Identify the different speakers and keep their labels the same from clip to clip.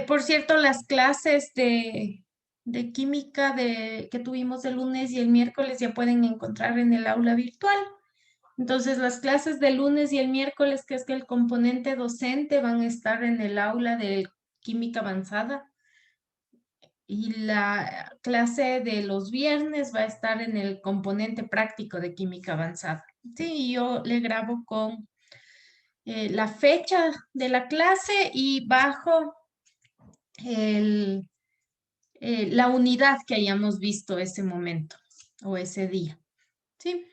Speaker 1: Por cierto, las clases de química que tuvimos el lunes y el miércoles ya pueden encontrar en el aula virtual. Entonces, las clases del lunes y el miércoles, que es que el componente docente, van a estar en el aula de química avanzada. Y la clase de los viernes va a estar en el componente práctico de química avanzada. Sí, yo le grabo con la fecha de la clase y bajo el, la unidad que hayamos visto ese momento o ese día. ¿Sí?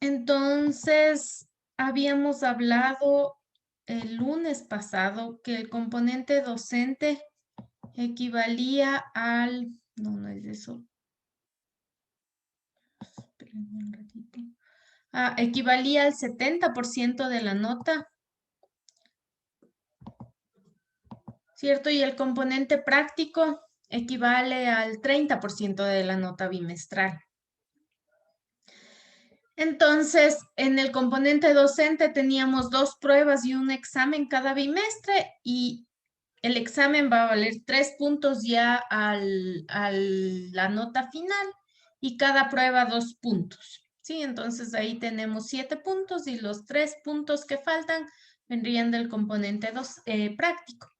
Speaker 1: Entonces, habíamos hablado el lunes pasado que el componente docente equivalía al, no, no es eso. Espérenme un ratito. Equivalía al 70% de la nota, ¿cierto? Y el componente práctico equivale al 30% de la nota bimestral. Entonces, en el componente docente teníamos 2 pruebas y un examen cada bimestre y el examen va a valer 3 puntos ya a la nota final y cada prueba 2 puntos. Sí, entonces ahí tenemos 7 puntos y los 3 puntos que faltan vendrían del componente práctico.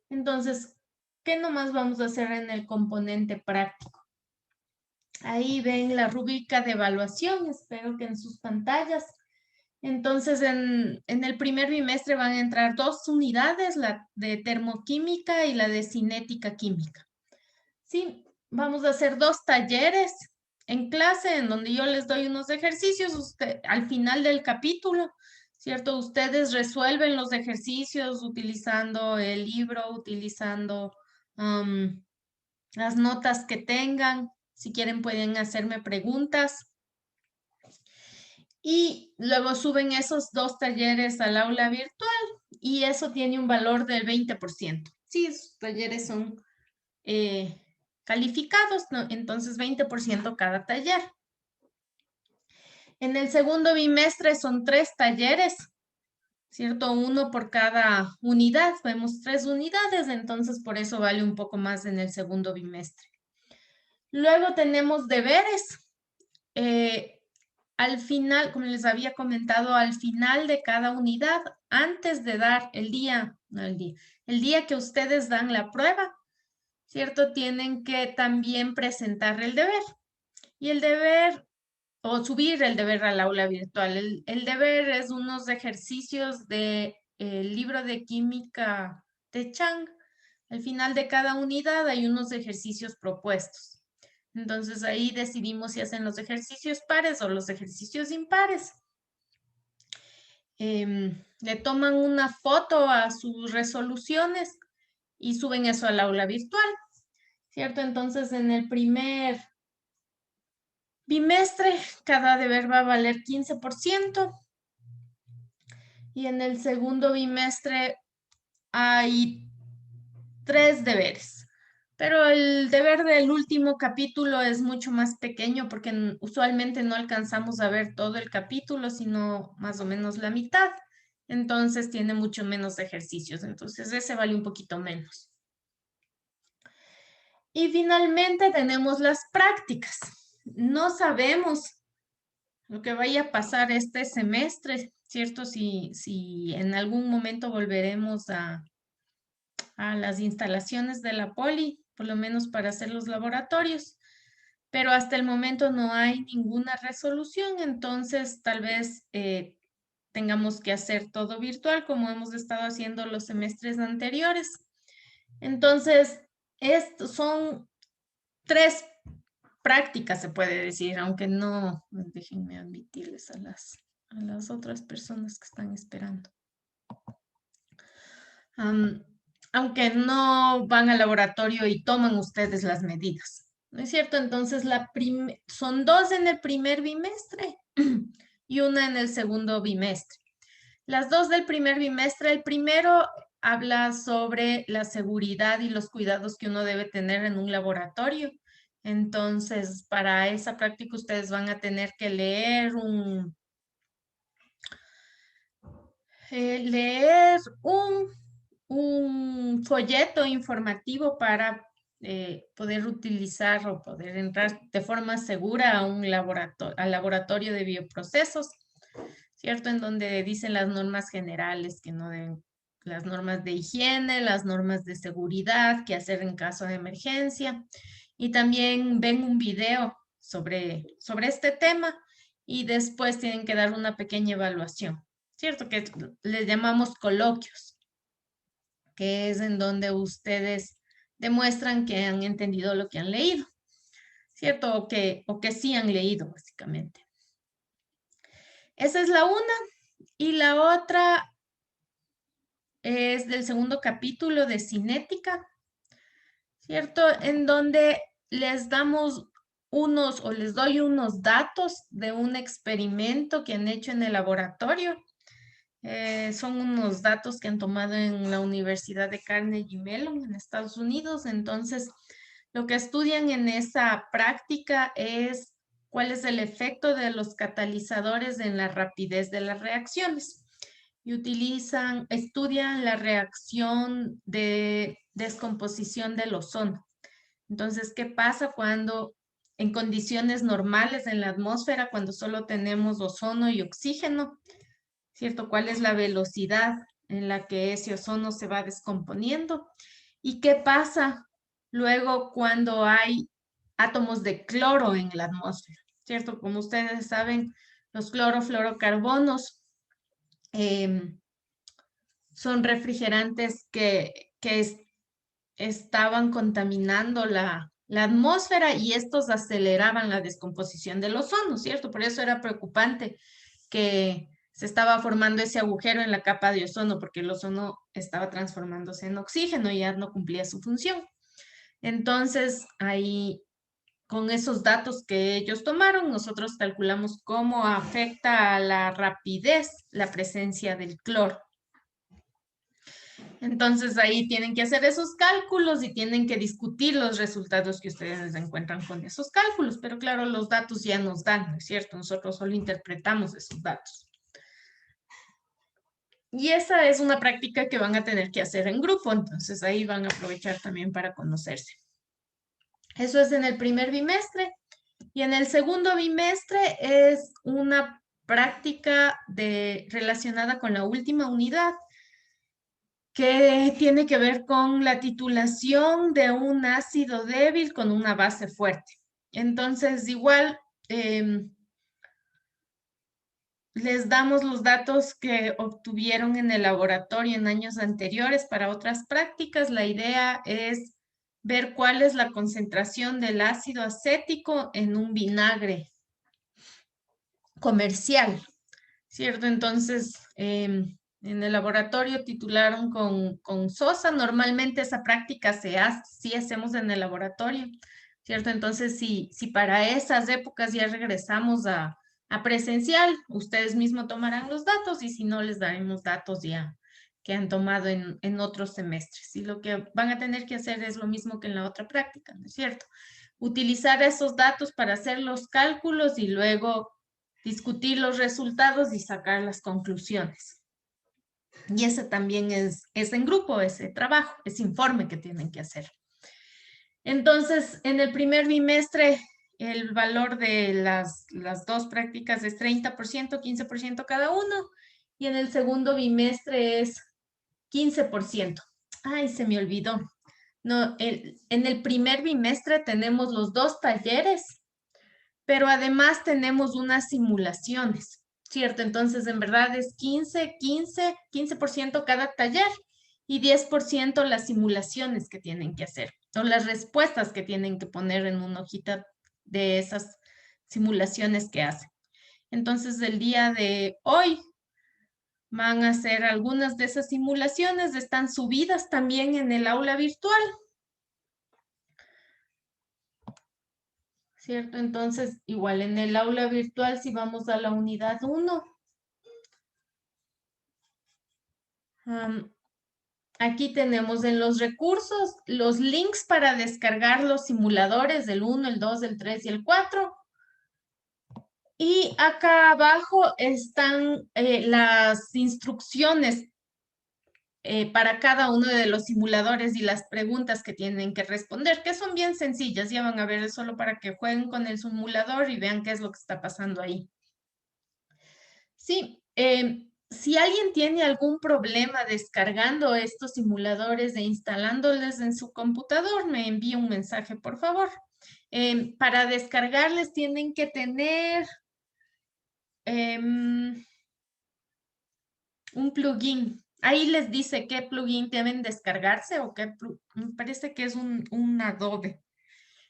Speaker 1: Entonces, ¿qué nomás vamos a hacer en el componente práctico? Ahí ven la rúbrica de evaluación, espero que en sus pantallas. Entonces, en el primer bimestre van a entrar 2 unidades, la de termoquímica y la de cinética química. Sí, vamos a hacer 2 talleres en clase en donde yo les doy unos ejercicios al final del capítulo, ¿cierto? Ustedes resuelven los ejercicios utilizando el libro, utilizando las notas que tengan. Si quieren pueden hacerme preguntas. Y luego suben esos 2 talleres al aula virtual y eso tiene un valor del 20%. Sí, esos talleres son calificados, ¿no? Entonces 20% cada taller. En el segundo bimestre son 3 talleres, ¿cierto? Uno por cada unidad. Vemos 3 unidades, entonces por eso vale un poco más en el segundo bimestre. Luego tenemos deberes. Al final, como les había comentado, al final de cada unidad, antes de dar el día, no el día que ustedes dan la prueba, ¿cierto? Tienen que también presentar el deber. Y el deber, o subir el deber al aula virtual. El deber es unos ejercicios del libro de química de Chang. Al final de cada unidad hay unos ejercicios propuestos. Entonces ahí decidimos si hacen los ejercicios pares o los ejercicios impares. Le toman una foto a sus resoluciones y suben eso al aula virtual, ¿cierto? Entonces en el primer bimestre cada deber va a valer 15% y en el segundo bimestre hay 3 deberes. Pero el deber del último capítulo es mucho más pequeño porque usualmente no alcanzamos a ver todo el capítulo, sino más o menos la mitad. Entonces tiene mucho menos ejercicios. Entonces ese vale un poquito menos. Y finalmente tenemos las prácticas. No sabemos lo que vaya a pasar este semestre, ¿cierto? Si en algún momento volveremos a las instalaciones de la poli, por lo menos para hacer los laboratorios, pero hasta el momento no hay ninguna resolución, entonces tal vez tengamos que hacer todo virtual como hemos estado haciendo los semestres anteriores. Entonces, estos son 3 prácticas, se puede decir, aunque no, déjenme admitirles a las otras personas que están esperando. Aunque no van al laboratorio y toman ustedes las medidas, ¿no es cierto? Entonces, son 2 en el primer bimestre y una en el segundo bimestre. Las 2 del primer bimestre, el primero habla sobre la seguridad y los cuidados que uno debe tener en un laboratorio. Entonces, para esa práctica ustedes van a tener que leer un un folleto informativo para poder utilizar o poder entrar de forma segura a un al laboratorio de bioprocesos, ¿cierto? En donde dicen las normas generales que no deben, las normas de higiene, las normas de seguridad, qué hacer en caso de emergencia. Y también ven un video sobre este tema y después tienen que dar una pequeña evaluación, ¿cierto? Que les llamamos coloquios, que es en donde ustedes demuestran que han entendido lo que han leído, ¿cierto? O que sí han leído, básicamente. Esa es la una. Y la otra es del segundo capítulo de cinética, ¿cierto? En donde les damos unos o les doy unos datos de un experimento que han hecho en el laboratorio. Son unos datos que han tomado en la Universidad de Carnegie Mellon en Estados Unidos. Entonces, lo que estudian en esa práctica es cuál es el efecto de los catalizadores en la rapidez de las reacciones. Y estudian la reacción de descomposición del ozono. Entonces, ¿qué pasa cuando en condiciones normales en la atmósfera, cuando solo tenemos ozono y oxígeno? ¿Cierto? ¿Cuál es la velocidad en la que ese ozono se va descomponiendo? ¿Y qué pasa luego cuando hay átomos de cloro en la atmósfera? ¿Cierto? Como ustedes saben, los clorofluorocarbonos son refrigerantes que estaban contaminando la atmósfera y estos aceleraban la descomposición del ozono, ¿cierto? Por eso era preocupante que se estaba formando ese agujero en la capa de ozono, porque el ozono estaba transformándose en oxígeno y ya no cumplía su función. Entonces, ahí, con esos datos que ellos tomaron, nosotros calculamos cómo afecta a la rapidez la presencia del cloro. Entonces ahí tienen que hacer esos cálculos y tienen que discutir los resultados que ustedes encuentran con esos cálculos. Pero claro, los datos ya nos dan, ¿no es cierto? Nosotros solo interpretamos esos datos. Y esa es una práctica que van a tener que hacer en grupo, entonces ahí van a aprovechar también para conocerse. Eso es en el primer bimestre. Y en el segundo bimestre es una práctica relacionada con la última unidad, que tiene que ver con la titulación de un ácido débil con una base fuerte. Entonces, igual, les damos los datos que obtuvieron en el laboratorio en años anteriores para otras prácticas. La idea es ver cuál es la concentración del ácido acético en un vinagre comercial, ¿cierto? Entonces, en el laboratorio titularon con Sosa. Normalmente esa práctica se hace, sí hacemos en el laboratorio, ¿cierto? Entonces, si para esas épocas ya regresamos a presencial, ustedes mismos tomarán los datos y si no, les daremos datos ya que han tomado en otros semestres. Y lo que van a tener que hacer es lo mismo que en la otra práctica, ¿no es cierto? Utilizar esos datos para hacer los cálculos y luego discutir los resultados y sacar las conclusiones. Y ese también es en grupo, ese trabajo, ese informe que tienen que hacer. Entonces, en el primer bimestre, el valor de las dos prácticas es 30%, 15% cada uno, y en el segundo bimestre es 15%. Ay, se me olvidó. No, en el primer bimestre tenemos los 2 talleres, pero además tenemos unas simulaciones, ¿cierto? Entonces, en verdad es 15% cada taller y 10% las simulaciones que tienen que hacer o las respuestas que tienen que poner en una hojita de esas simulaciones que hacen. Entonces, el día de hoy van a hacer algunas de esas simulaciones, están subidas también en el aula virtual. ¿Cierto? Entonces, igual en el aula virtual, si vamos a la unidad 1, aquí tenemos en los recursos los links para descargar los simuladores del 1, el 2, el 3 y el 4. Y acá abajo están las instrucciones para cada uno de los simuladores y las preguntas que tienen que responder, que son bien sencillas. Ya van a ver, es solo para que jueguen con el simulador y vean qué es lo que está pasando ahí. Sí, si alguien tiene algún problema descargando estos simuladores e instalándoles en su computador, me envía un mensaje, por favor. Para descargarles tienen que tener un plugin. Ahí les dice qué plugin deben descargarse o me parece que es un Adobe.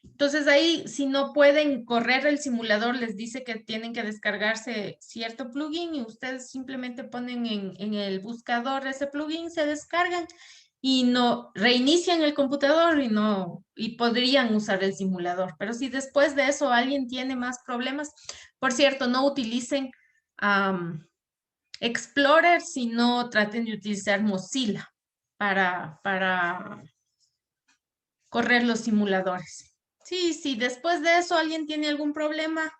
Speaker 1: Entonces ahí, si no pueden correr el simulador, les dice que tienen que descargarse cierto plugin y ustedes simplemente ponen en el buscador ese plugin, se descargan y no reinician el computador y podrían usar el simulador. Pero si después de eso alguien tiene más problemas, por cierto, no utilicen Explorer, sino traten de utilizar Mozilla para correr los simuladores. Sí, sí, después de eso alguien tiene algún problema,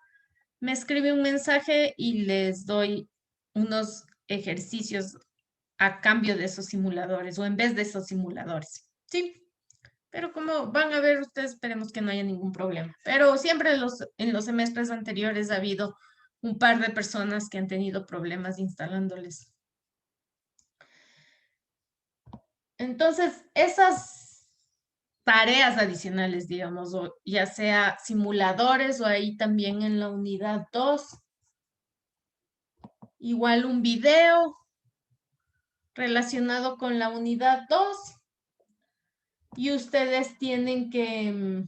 Speaker 1: me escribe un mensaje y les doy unos ejercicios a cambio de esos simuladores o en vez de esos simuladores. Sí, pero como van a ver ustedes, esperemos que no haya ningún problema. Pero siempre en los semestres anteriores ha habido un par de personas que han tenido problemas instalándoles. Entonces, esas tareas adicionales, digamos, o ya sea simuladores o ahí también en la unidad 2, igual un video relacionado con la unidad 2 y ustedes tienen que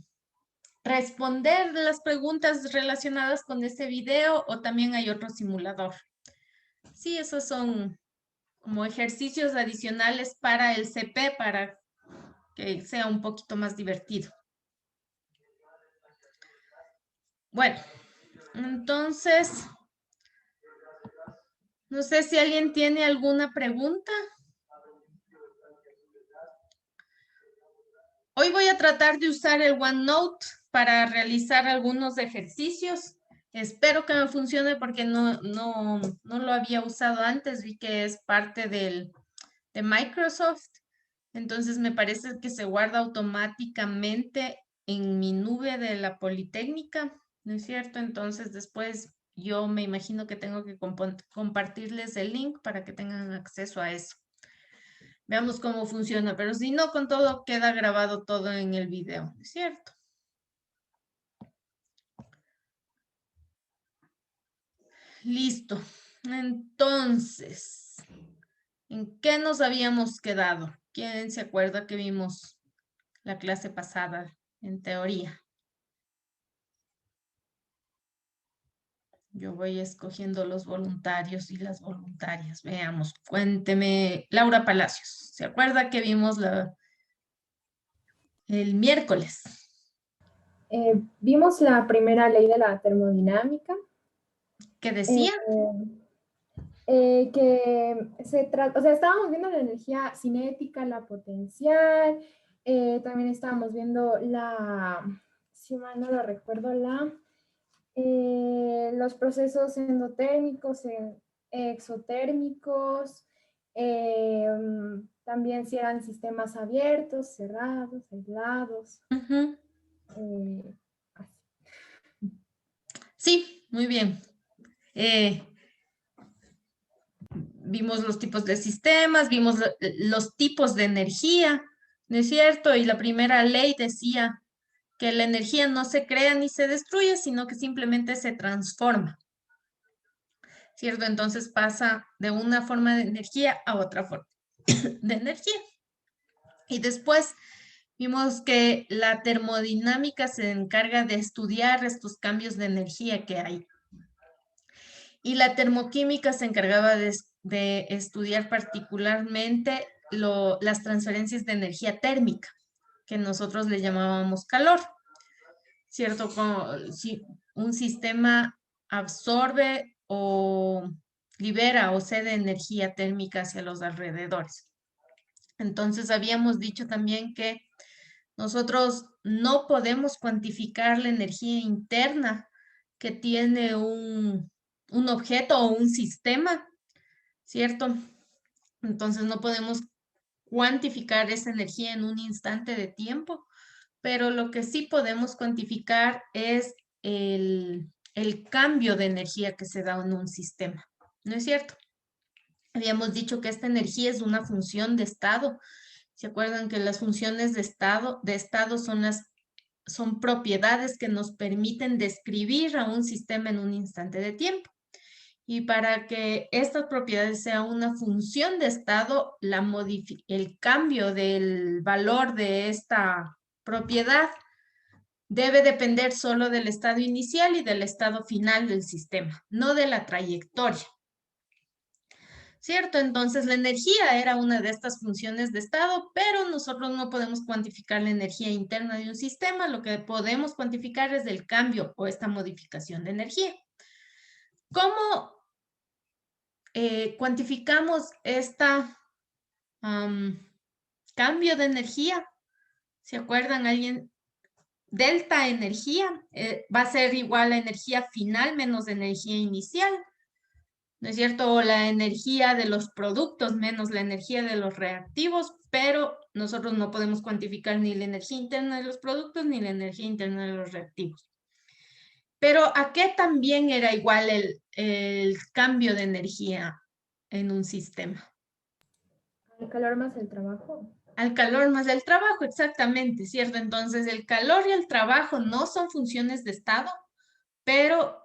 Speaker 1: responder las preguntas relacionadas con ese video o también hay otro simulador. Sí, esos son como ejercicios adicionales para el CP para que sea un poquito más divertido. Bueno, entonces, no sé si alguien tiene alguna pregunta. Hoy voy a tratar de usar el OneNote para realizar algunos ejercicios. Espero que me funcione porque no lo había usado antes. Vi que es parte de Microsoft. Entonces me parece que se guarda automáticamente en mi nube de la Politécnica, ¿no es cierto? Entonces después yo me imagino que tengo que compartirles el link para que tengan acceso a eso. Veamos cómo funciona, pero si no, con todo queda grabado todo en el video, ¿es cierto? Listo. Entonces, ¿en qué nos habíamos quedado? ¿Quién se acuerda que vimos la clase pasada en teoría? Yo voy escogiendo los voluntarios y las voluntarias. Veamos, cuénteme, Laura Palacios, ¿se acuerda que vimos el miércoles?
Speaker 2: Vimos la primera ley de la termodinámica.
Speaker 1: ¿Qué
Speaker 2: eh,
Speaker 1: decía?
Speaker 2: que se trata, o sea, estábamos viendo la energía cinética, la potencial, también estábamos viendo si mal no lo recuerdo, los procesos endotérmicos, exotérmicos, también si eran sistemas abiertos, cerrados, aislados.
Speaker 1: Ujú.
Speaker 2: Así.
Speaker 1: Sí, muy bien. Vimos los tipos de sistemas, vimos los tipos de energía, ¿no es cierto? Y la primera ley decía que la energía no se crea ni se destruye, sino que simplemente se transforma, ¿cierto? Entonces pasa de una forma de energía a otra forma de energía. Y después vimos que la termodinámica se encarga de estudiar estos cambios de energía que hay. Y la termoquímica se encargaba de estudiar particularmente las transferencias de energía térmica, que nosotros le llamábamos calor, ¿cierto? Como si un sistema absorbe o libera o cede energía térmica hacia los alrededores. Entonces habíamos dicho también que nosotros no podemos cuantificar la energía interna que tiene un objeto o un sistema, ¿cierto? Entonces no podemos cuantificar esa energía en un instante de tiempo, pero lo que sí podemos cuantificar es el cambio de energía que se da en un sistema, ¿no es cierto? Habíamos dicho que esta energía es una función de estado. ¿Se acuerdan que las funciones de estado son propiedades que nos permiten describir a un sistema en un instante de tiempo? Y para que estas propiedades sean una función de estado, el cambio del valor de esta propiedad debe depender solo del estado inicial y del estado final del sistema, no de la trayectoria. ¿Cierto? Entonces la energía era una de estas funciones de estado, pero nosotros no podemos cuantificar la energía interna de un sistema. Lo que podemos cuantificar es el cambio o esta modificación de energía. ¿Cómo cuantificamos esta cambio de energía? ¿Se acuerdan alguien? Delta energía va a ser igual a energía final menos energía inicial, ¿no es cierto? O la energía de los productos menos la energía de los reactivos, pero nosotros no podemos cuantificar ni la energía interna de los productos ni la energía interna de los reactivos. Pero ¿a qué también era igual el cambio de energía en un sistema?
Speaker 2: ¿El calor más el trabajo?
Speaker 1: Al calor más el trabajo, exactamente, ¿cierto? Entonces, el calor y el trabajo no son funciones de estado, pero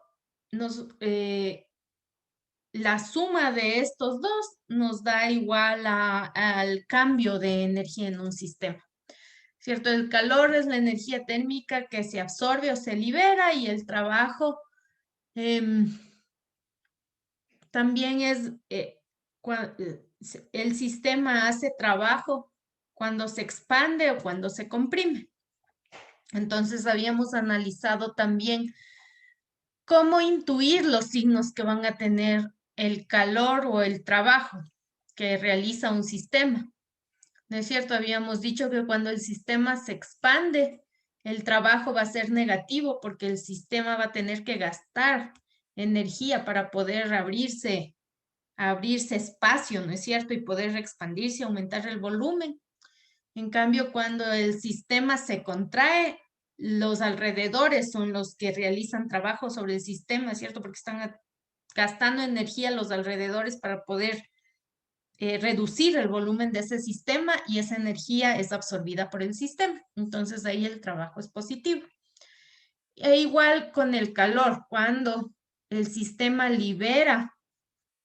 Speaker 1: la suma de estos dos nos da igual al cambio de energía en un sistema, ¿cierto? El calor es la energía térmica que se absorbe o se libera y el trabajo también es, el sistema hace trabajo cuando se expande o cuando se comprime. Entonces habíamos analizado también cómo intuir los signos que van a tener el calor o el trabajo que realiza un sistema. ¿No es cierto? Habíamos dicho que cuando el sistema se expande, el trabajo va a ser negativo porque el sistema va a tener que gastar energía para poder abrirse espacio, ¿no es cierto? Y poder expandirse, aumentar el volumen. En cambio, cuando el sistema se contrae, los alrededores son los que realizan trabajo sobre el sistema, ¿cierto? Porque están gastando energía los alrededores para poder reducir el volumen de ese sistema y esa energía es absorbida por el sistema. Entonces ahí el trabajo es positivo. E igual con el calor, cuando el sistema libera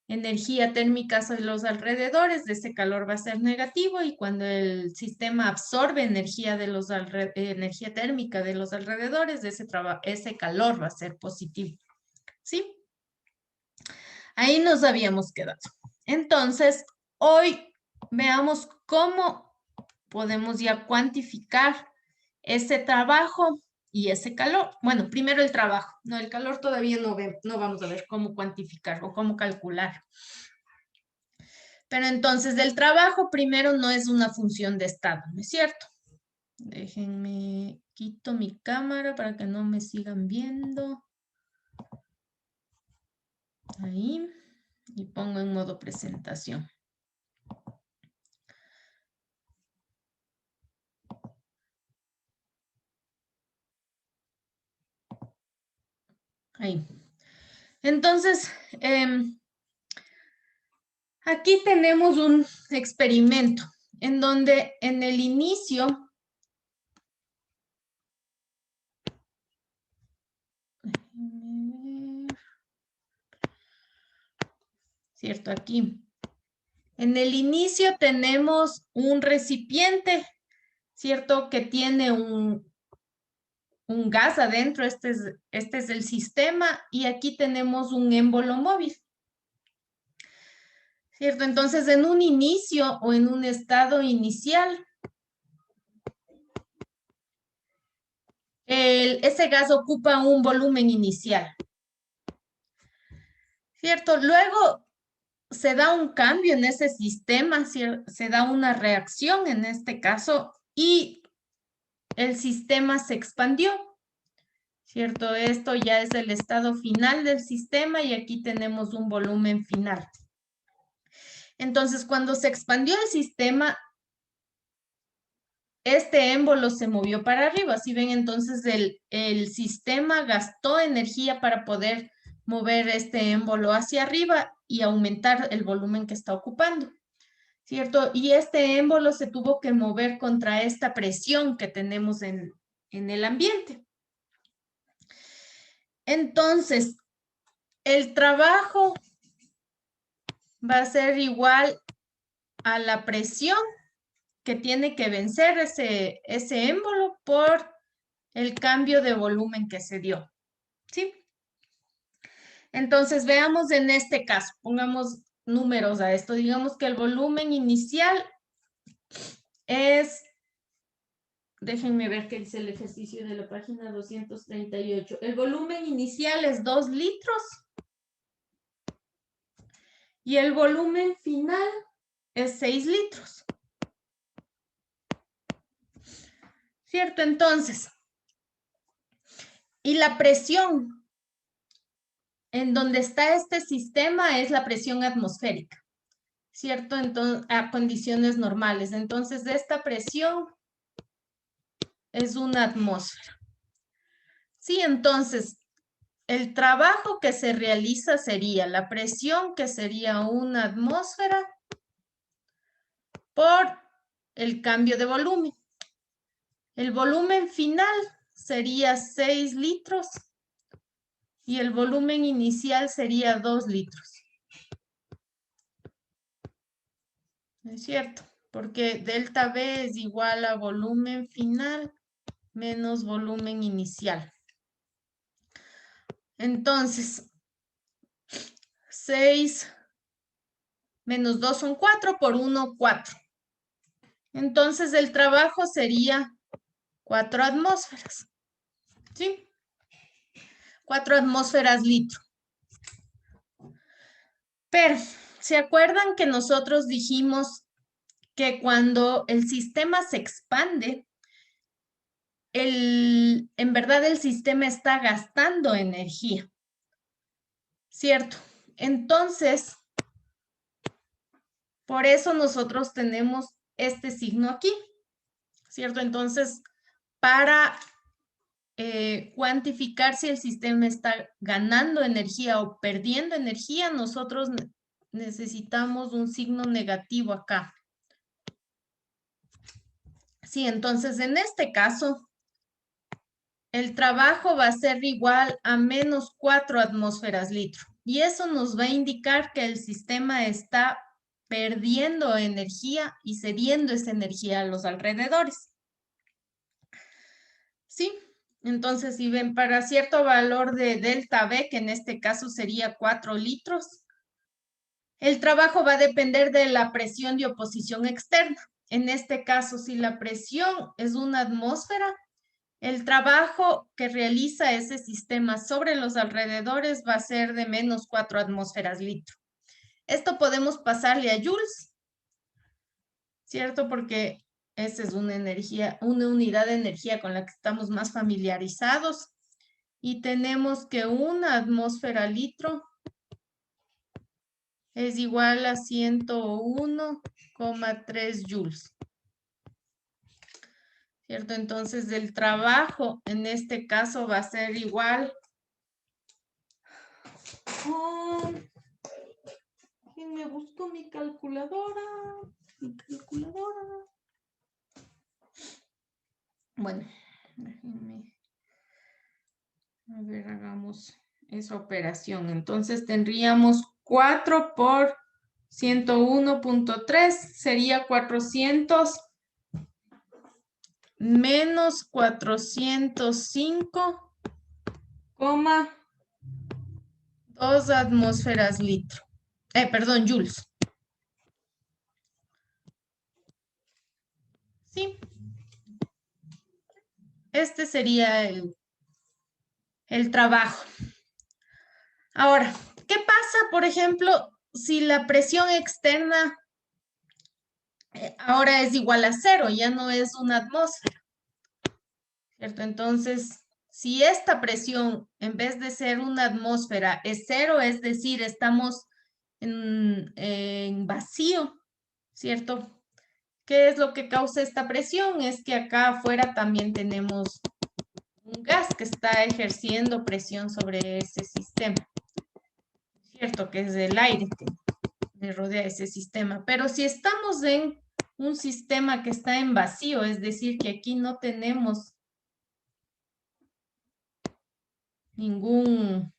Speaker 1: energía térmica sobre los alrededores, de ese calor va a ser negativo y cuando el sistema absorbe energía energía térmica de los alrededores, de ese calor va a ser positivo. ¿Sí? Ahí nos habíamos quedado. Entonces, hoy veamos cómo podemos ya cuantificar ese trabajo y ese calor. Bueno, primero el trabajo. No, el calor todavía no vamos a ver cómo cuantificar o cómo calcular. Pero entonces el trabajo primero no es una función de estado, ¿no es cierto? Déjenme, quito mi cámara para que no me sigan viendo. Ahí. Y pongo en modo presentación. Ahí. Entonces, aquí tenemos un experimento en donde en el inicio, ¿cierto? Aquí. En el inicio tenemos un recipiente, ¿cierto? Que tiene un gas adentro, este es el sistema, y aquí tenemos un émbolo móvil. ¿Cierto? Entonces, en un inicio o en un estado inicial, ese gas ocupa un volumen inicial. ¿Cierto? Luego se da un cambio en ese sistema, se da una reacción en este caso, y el sistema se expandió. ¿Cierto? Esto ya es el estado final del sistema y aquí tenemos un volumen final. Entonces, cuando se expandió el sistema, este émbolo se movió para arriba. Si ven, entonces el sistema gastó energía para poder mover este émbolo hacia arriba y aumentar el volumen que está ocupando, ¿cierto? Y este émbolo se tuvo que mover contra esta presión que tenemos en el ambiente. Entonces, el trabajo va a ser igual a la presión que tiene que vencer ese émbolo por el cambio de volumen que se dio, ¿sí? Entonces, veamos en este caso, pongamos números a esto. Digamos que el volumen inicial es, déjenme ver qué dice el ejercicio de la página 238. El volumen inicial es 2 litros y el volumen final es 6 litros. ¿Cierto? Entonces, y la presión en donde está este sistema es la presión atmosférica, ¿cierto? Entonces, a condiciones normales. Entonces, esta presión es una atmósfera. Sí, entonces, el trabajo que se realiza sería la presión, que sería una atmósfera, por el cambio de volumen. El volumen final sería 6 litros y el volumen inicial sería 2 litros. ¿Es cierto? Porque delta V es igual a volumen final menos volumen inicial. Entonces, 6 menos 2 son 4, por 1, 4. Entonces, el trabajo sería 4 atmósferas. ¿Sí? 4 atmósferas litro. Pero, ¿se acuerdan que nosotros dijimos que cuando el sistema se expande, en verdad el sistema está gastando energía? ¿Cierto? Entonces, por eso nosotros tenemos este signo aquí, ¿cierto? Entonces, para cuantificar si el sistema está ganando energía o perdiendo energía, nosotros necesitamos un signo negativo acá. Sí, entonces en este caso, el trabajo va a ser igual a menos 4 atmósferas litro. Y eso nos va a indicar que el sistema está perdiendo energía y cediendo esa energía a los alrededores. ¿Sí? Entonces, si ven, para cierto valor de delta V, que en este caso sería 4 litros, el trabajo va a depender de la presión de oposición externa. En este caso, si la presión es una atmósfera, el trabajo que realiza ese sistema sobre los alrededores va a ser de menos 4 atmósferas litro. Esto podemos pasarle a joules, ¿cierto? Porque esa es una energía, una unidad de energía con la que estamos más familiarizados. Y tenemos que una atmósfera litro es igual a 101,3 joules. ¿Cierto? Entonces, el trabajo en este caso va a ser igual. ¿Quién me buscó mi calculadora? Mi calculadora. Bueno, déjenme. A ver, hagamos esa operación. Entonces, tendríamos 4 por 101.3 sería 400 menos 405,2 atmósferas litro. Perdón, joules. Sí. Este sería el trabajo. Ahora, ¿qué pasa, por ejemplo, si la presión externa ahora es igual a 0, ya no es una atmósfera? ¿Cierto? Entonces, si esta presión, en vez de ser una atmósfera, es 0, es decir, estamos en vacío, ¿cierto? ¿Qué es lo que causa esta presión? Es que acá afuera también tenemos un gas que está ejerciendo presión sobre ese sistema. Cierto que es el aire que le rodea ese sistema, pero si estamos en un sistema que está en vacío, es decir, que aquí no tenemos ningún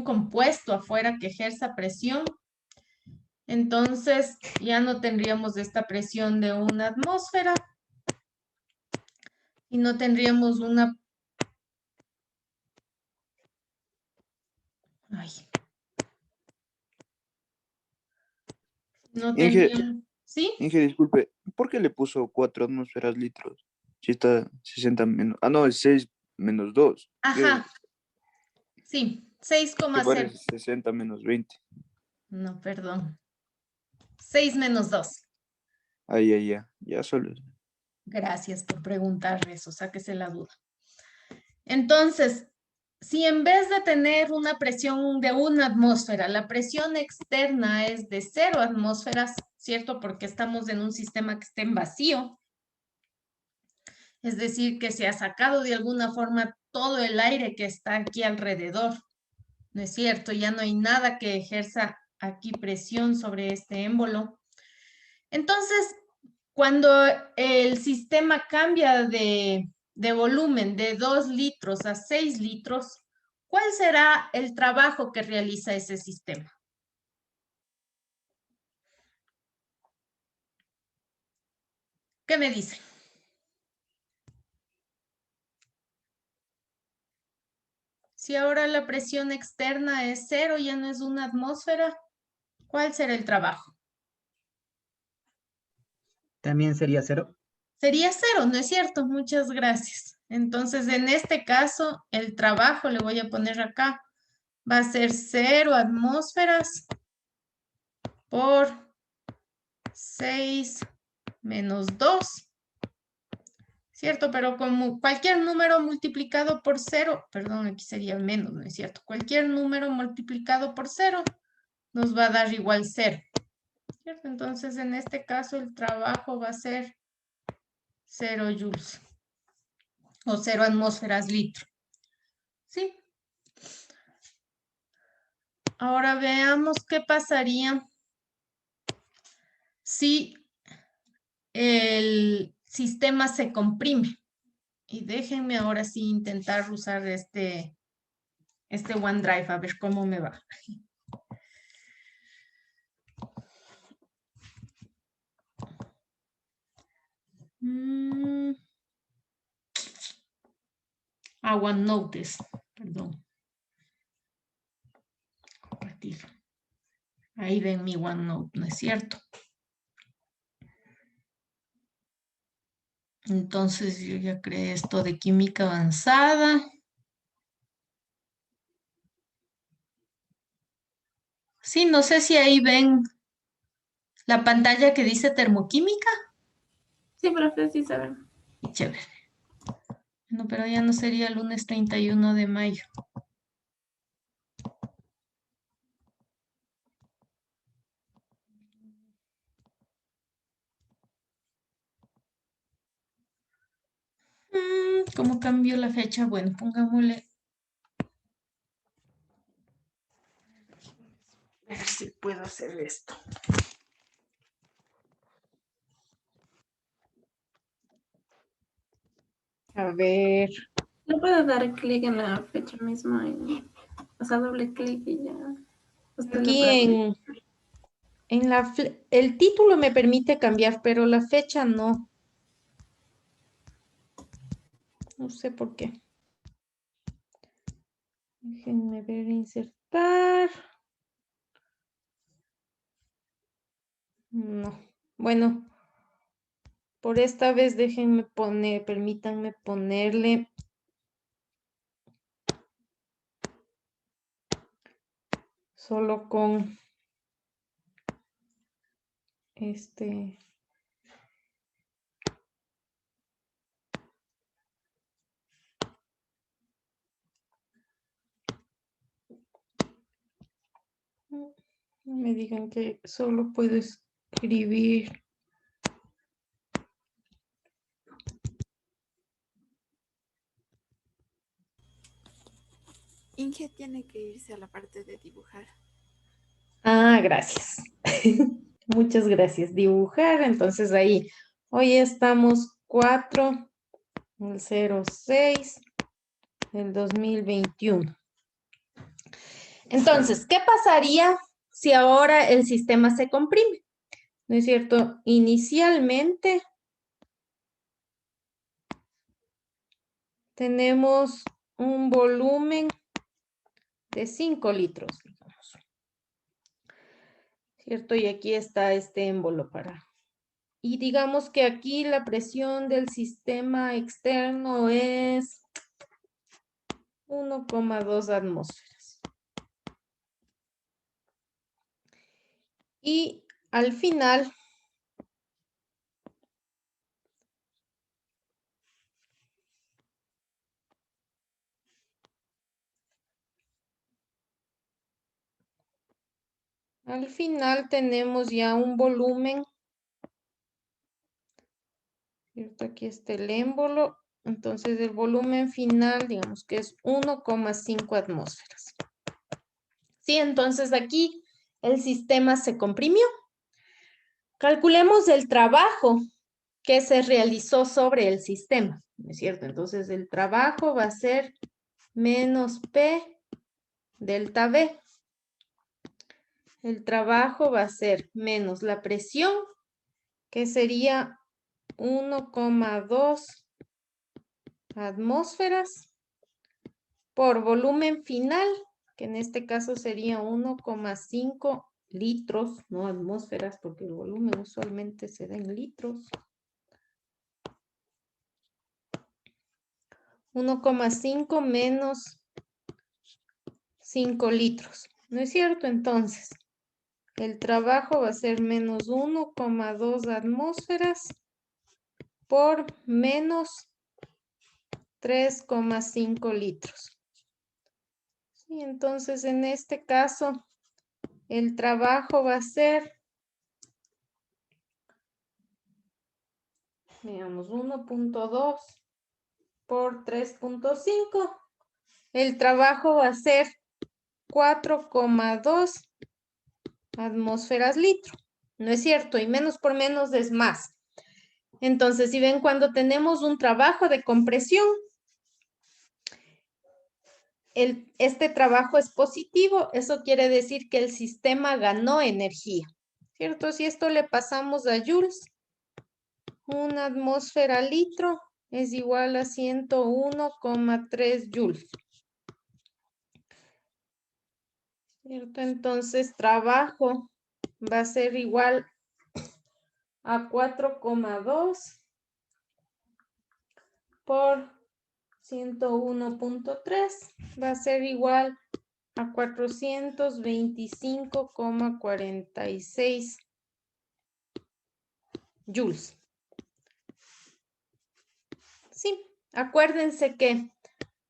Speaker 1: compuesto afuera que ejerza presión, entonces ya no tendríamos esta presión de una atmósfera y no tendríamos una... Ay, no
Speaker 3: Inge,
Speaker 1: tendríamos... ¿Sí?
Speaker 3: disculpe, ¿por qué le puso 4 atmósferas litros? Si está 60 menos... Ah, no, es 6 menos 2.
Speaker 1: Ajá, sí,
Speaker 3: ¿Qué
Speaker 1: 6,0.
Speaker 3: parece 60 menos 20?
Speaker 1: No, perdón. 6 menos 2.
Speaker 3: Ahí, ahí, ya. Ya solo.
Speaker 1: Gracias por preguntar eso, sáquese la duda. Entonces, si en vez de tener una presión de una atmósfera, la presión externa es de 0 atmósferas, ¿cierto? Porque estamos en un sistema que está en vacío, es decir, que se ha sacado de alguna forma todo el aire que está aquí alrededor, ¿no es cierto? Ya no hay nada que ejerza aquí presión sobre este émbolo. Entonces, cuando el sistema cambia de volumen de 2 litros a 6 litros, ¿cuál será el trabajo que realiza ese sistema? ¿Qué me dice? Si ahora la presión externa es 0, ya no es una atmósfera, ¿cuál será el trabajo?
Speaker 4: También sería 0.
Speaker 1: Sería 0, ¿no es cierto? Muchas gracias. Entonces, en este caso, el trabajo, le voy a poner acá, va a ser 0 atmósferas por 6 menos 2, ¿cierto? Pero como cualquier número multiplicado por 0, perdón, aquí sería menos, ¿no es cierto? Cualquier número multiplicado por 0 nos va a dar igual 0, ¿cierto? Entonces, en este caso, el trabajo va a ser 0 joules o 0 atmósferas litro, ¿sí? Ahora veamos qué pasaría si el sistema se comprime. Y déjenme ahora sí intentar usar este OneDrive, a ver cómo me va. OneNote, perdón. Compartir. Ahí ven mi OneNote, ¿no es cierto? Entonces yo ya creé esto de química avanzada. Sí, no sé si ahí ven la pantalla que dice termoquímica.
Speaker 2: Sí, profe, sí saben.
Speaker 1: Chévere. No, pero ya no sería el lunes 31 de mayo. ¿Cómo cambió la fecha? Bueno, pongámosle. A ver si puedo hacer esto. A ver.
Speaker 2: No puedo dar clic en la fecha misma, o sea, doble clic y ya. Usted lo
Speaker 1: Aquí
Speaker 2: puede.
Speaker 1: el título me permite cambiar, pero la fecha no. No sé por qué. Déjenme ver, insertar. No. Bueno, por esta vez déjenme poner, permítanme ponerle solo con este. No me digan que solo puedo escribir
Speaker 5: Inge tiene que irse a la parte de dibujar.
Speaker 1: Ah, gracias. Muchas gracias. Dibujar, entonces ahí. Hoy estamos 4, el 06, el 2021. Entonces, ¿qué pasaría si ahora el sistema se comprime? ¿No es cierto? Inicialmente tenemos un volumen de 5 litros, digamos. ¿Cierto? Y aquí está este émbolo para... Y digamos que aquí la presión del sistema externo es 1,2 atmósferas. Y al final, tenemos ya un volumen, ¿cierto? Aquí está el émbolo. Entonces el volumen final, digamos que es 1,5 atmósferas. Sí, entonces aquí el sistema se comprimió. Calculemos el trabajo que se realizó sobre el sistema, ¿no es cierto? Entonces el trabajo va a ser menos P delta V. El trabajo va a ser menos la presión, que sería 1,2 atmósferas, por volumen final, que en este caso sería 1,5 litros, no atmósferas, porque el volumen usualmente se da en litros. 1,5 menos 5 litros, ¿no es cierto? Entonces, el trabajo va a ser menos 1,2 atmósferas por menos 3,5 litros. Sí, entonces, en este caso, el trabajo va a ser, veamos, 1,2 por 3,5. El trabajo va a ser 4,2 atmósferas litro. ¿No es cierto? Y menos por menos es más. Entonces, si ven, cuando tenemos un trabajo de compresión, este trabajo es positivo, eso quiere decir que el sistema ganó energía, ¿cierto? Si esto le pasamos a joules, una atmósfera litro es igual a 101,3 joules. ¿Cierto? Entonces, trabajo va a ser igual a 4,2 por 101,3, va a ser igual a 425,46 joules. Sí, acuérdense que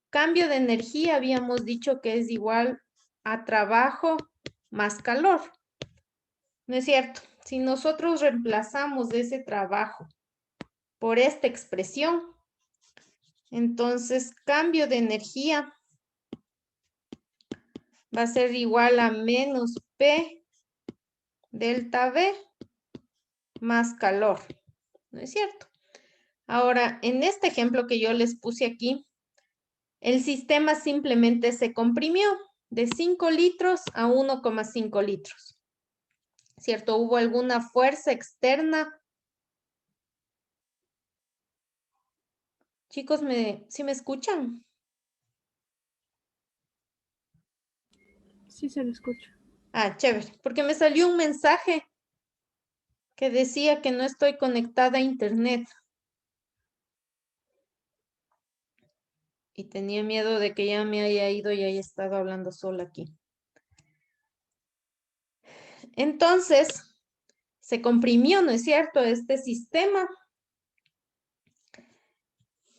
Speaker 1: cambio de energía habíamos dicho que es igual a trabajo más calor. ¿No es cierto? Si nosotros reemplazamos ese trabajo por esta expresión, entonces cambio de energía va a ser igual a menos P delta V más calor. ¿No es cierto? Ahora, en este ejemplo que yo les puse aquí, el sistema simplemente se comprimió de 5 litros a 1,5 litros. ¿Cierto? ¿Hubo alguna fuerza externa? Chicos, ¿sí me escuchan?
Speaker 6: Sí, se lo escucha.
Speaker 1: Ah, chévere, porque me salió un mensaje que decía que no estoy conectada a internet. Y tenía miedo de que ya me haya ido y haya estado hablando sola aquí. Entonces, se comprimió, ¿no es cierto?, este sistema.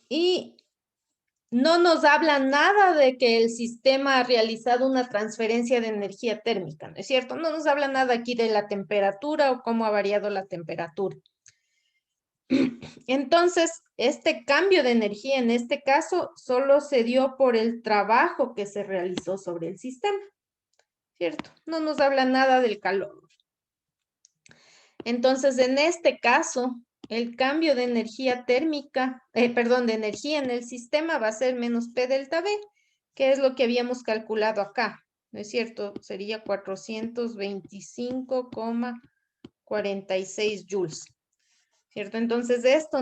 Speaker 1: Y no nos habla nada de que el sistema ha realizado una transferencia de energía térmica, ¿no es cierto? No nos habla nada aquí de la temperatura o cómo ha variado la temperatura. Entonces, este cambio de energía en este caso solo se dio por el trabajo que se realizó sobre el sistema, ¿cierto? No nos habla nada del calor. Entonces, en este caso, el cambio de energía térmica, de energía en el sistema va a ser menos P delta B, que es lo que habíamos calculado acá, ¿no es cierto? Sería 425,46 joules, ¿cierto? Entonces, esto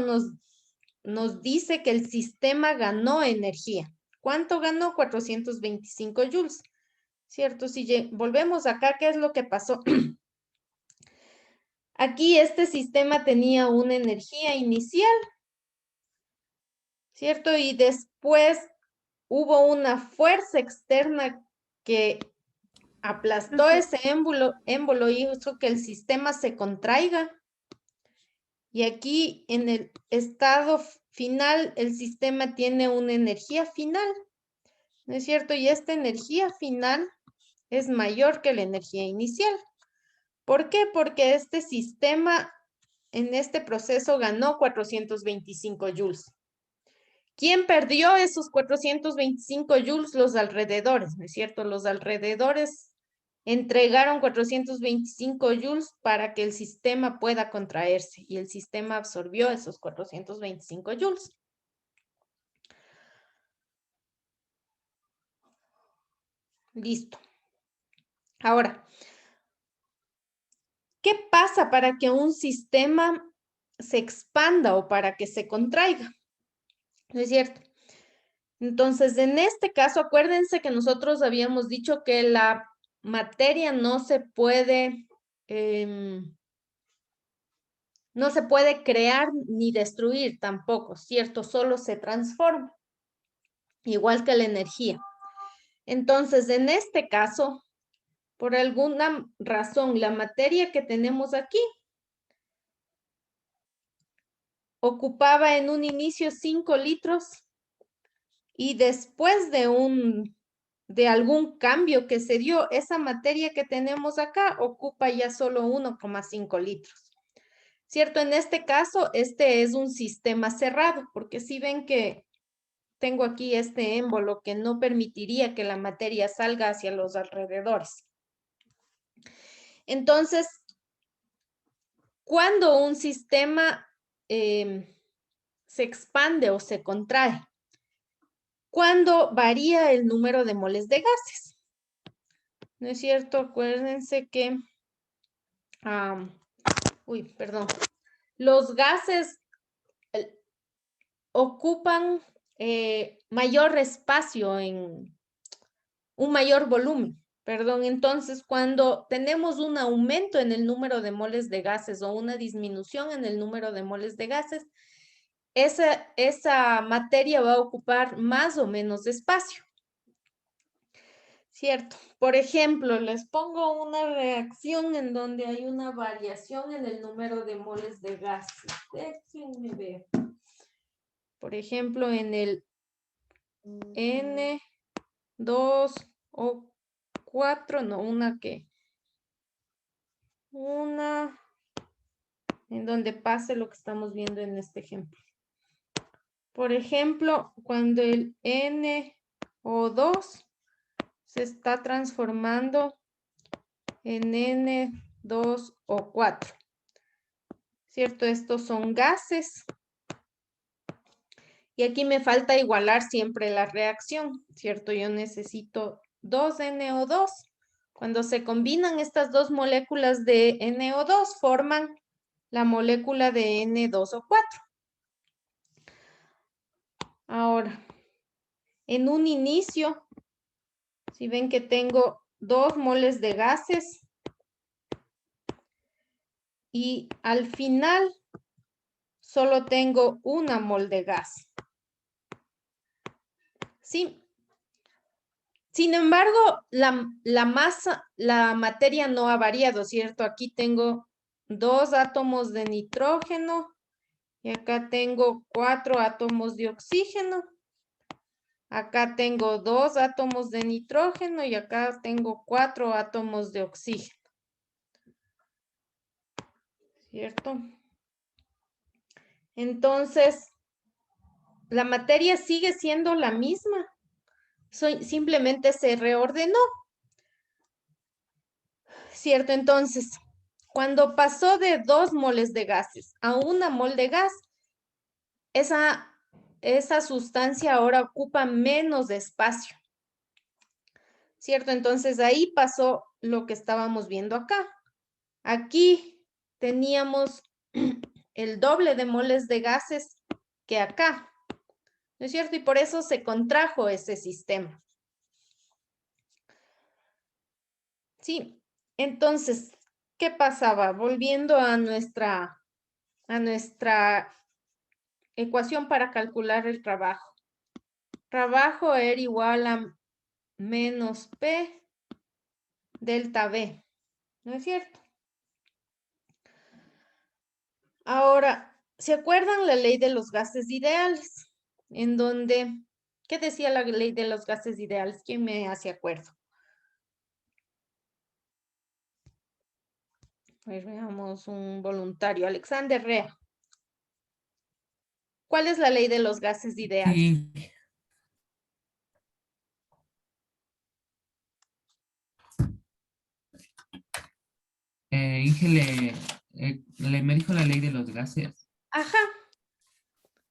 Speaker 1: nos dice que el sistema ganó energía. ¿Cuánto ganó? 425 joules, ¿cierto? Si volvemos acá, ¿qué es lo que pasó? Aquí este sistema tenía una energía inicial, ¿cierto? Y después hubo una fuerza externa que aplastó ese émbolo y hizo que el sistema se contraiga. Y aquí en el estado final, el sistema tiene una energía final, ¿no es cierto? Y esta energía final es mayor que la energía inicial. ¿Por qué? Porque este sistema en este proceso ganó 425 joules. ¿Quién perdió esos 425 joules? Los alrededores, ¿no es cierto? Los alrededores entregaron 425 joules para que el sistema pueda contraerse y el sistema absorbió esos 425 joules. Listo. Ahora, ¿qué pasa para que un sistema se expanda o para que se contraiga? ¿No es cierto? Entonces, en este caso, acuérdense que nosotros habíamos dicho que la materia no se puede crear ni destruir tampoco, ¿cierto? Solo se transforma, igual que la energía. Entonces, en este caso, por alguna razón, la materia que tenemos aquí ocupaba en un inicio 5 litros y después de algún cambio que se dio, esa materia que tenemos acá ocupa ya solo 1,5 litros. ¿Cierto? En este caso, este es un sistema cerrado, porque si ven que tengo aquí este émbolo que no permitiría que la materia salga hacia los alrededores. Entonces, cuando un sistema se expande o se contrae, cuando varía el número de moles de gases. ¿No es cierto? Acuérdense que, los gases ocupan mayor espacio en un mayor volumen. Entonces, cuando tenemos un aumento en el número de moles de gases o una disminución en el número de moles de gases, esa materia va a ocupar más o menos espacio. ¿Cierto? Por ejemplo, les pongo una reacción en donde hay una variación en el número de moles de gases. Déjenme ver. Por ejemplo, en el N2O4, no, una en donde pase lo que estamos viendo en este ejemplo. Por ejemplo, cuando el NO2 se está transformando en N2O4, ¿cierto? Estos son gases. Y aquí me falta igualar siempre la reacción, ¿cierto? Yo necesito 2NO2. Cuando se combinan estas dos moléculas de NO2, forman la molécula de N2O4. Ahora, en un inicio, si ven que tengo 2 moles de gases y al final solo tengo 1 mol de gas. ¿Sí? Sin embargo, la masa, la materia no ha variado, ¿cierto? Aquí tengo 2 átomos de nitrógeno y acá tengo 4 átomos de oxígeno. Acá tengo 2 átomos de nitrógeno y acá tengo 4 átomos de oxígeno. ¿Cierto? Entonces, la materia sigue siendo la misma. Simplemente se reordenó. ¿Cierto? Entonces, cuando pasó de 2 moles de gases a 1 mol de gas, esa sustancia ahora ocupa menos espacio. ¿Cierto? Entonces ahí pasó lo que estábamos viendo acá. Aquí teníamos el doble de moles de gases que acá. ¿No es cierto? Y por eso se contrajo ese sistema. Sí, entonces, ¿qué pasaba? Volviendo a nuestra ecuación para calcular el trabajo. Trabajo era igual a menos P delta V, ¿no es cierto? Ahora, ¿se acuerdan la ley de los gases ideales? En donde, ¿qué decía la ley de los gases ideales? ¿Quién me hace acuerdo? Pues veamos un voluntario, Alexander Rea. ¿Cuál es la ley de los gases ideales?
Speaker 7: Sí. Inge me dijo la ley de los gases.
Speaker 1: Ajá.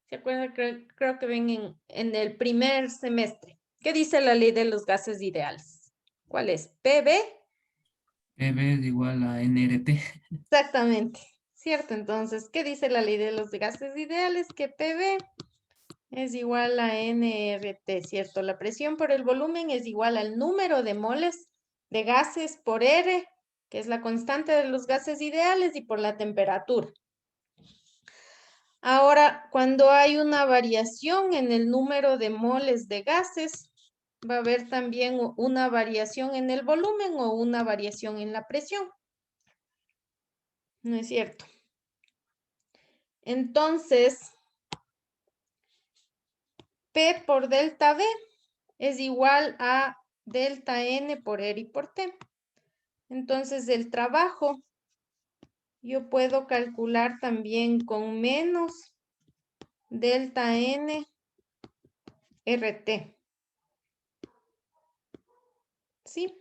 Speaker 1: ¿Se acuerdan? Creo que ven en el primer semestre. ¿Qué dice la ley de los gases ideales? ¿Cuál es? PB.
Speaker 7: PV es igual a NRT.
Speaker 1: Exactamente. ¿Cierto? Entonces, ¿qué dice la ley de los gases ideales? Que PB es igual a nRT, ¿cierto? La presión por el volumen es igual al número de moles de gases por R, que es la constante de los gases ideales, y por la temperatura. Ahora, cuando hay una variación en el número de moles de gases, va a haber también una variación en el volumen o una variación en la presión. ¿No es cierto? Entonces, P por delta V es igual a delta N por R y por T. Entonces, el trabajo yo puedo calcular también con menos delta N RT. ¿Sí?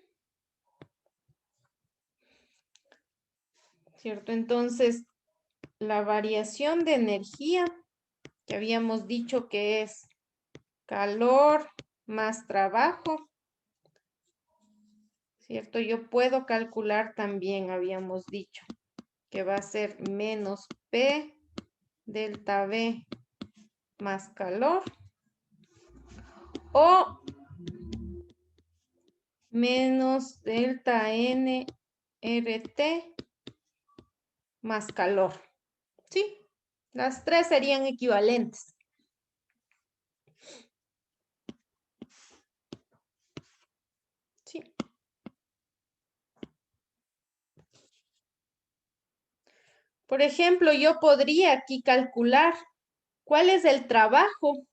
Speaker 1: ¿Cierto? Entonces, la variación de energía, que habíamos dicho que es calor más trabajo, ¿cierto? Yo puedo calcular también, habíamos dicho, que va a ser menos P delta V más calor, o menos delta N RT más calor. ¿Sí? Las tres serían equivalentes. Sí. Por ejemplo, yo podría aquí calcular cuál es el trabajo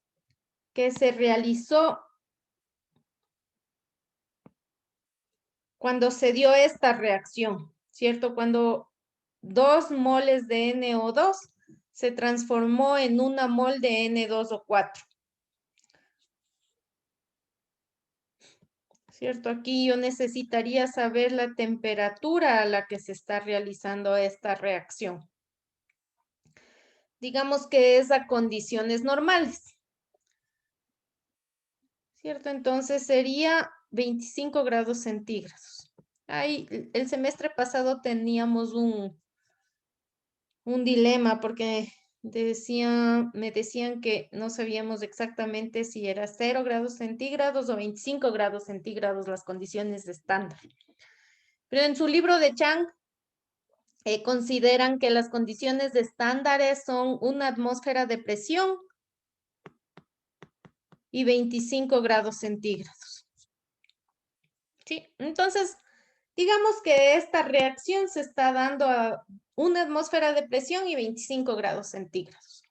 Speaker 1: que se realizó cuando se dio esta reacción, ¿cierto? Cuando 2 moles de NO2 se transformó en 1 mol de N2O4. ¿Cierto? Aquí yo necesitaría saber la temperatura a la que se está realizando esta reacción. Digamos que es a condiciones normales. ¿Cierto? Entonces sería 25 grados centígrados. Ahí, el semestre pasado teníamos un dilema porque me decían que no sabíamos exactamente si era 0 grados centígrados o 25 grados centígrados las condiciones de estándar. Pero en su libro de Chang consideran que las condiciones de estándares son una atmósfera de presión y 25 grados centígrados. ¿Sí? Entonces, digamos que esta reacción se está dando a una atmósfera de presión y 25 grados centígrados.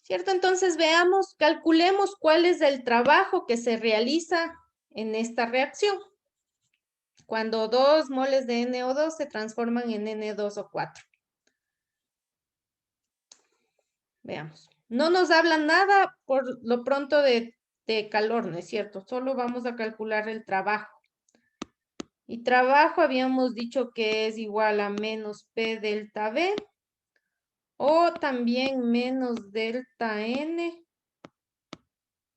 Speaker 1: ¿Cierto? Entonces veamos, calculemos cuál es el trabajo que se realiza en esta reacción. Cuando 2 moles de NO2 se transforman en N2O4. Veamos. No nos habla nada por lo pronto de calor, ¿no es cierto? Solo vamos a calcular el trabajo. Y trabajo habíamos dicho que es igual a menos P delta V o también menos delta N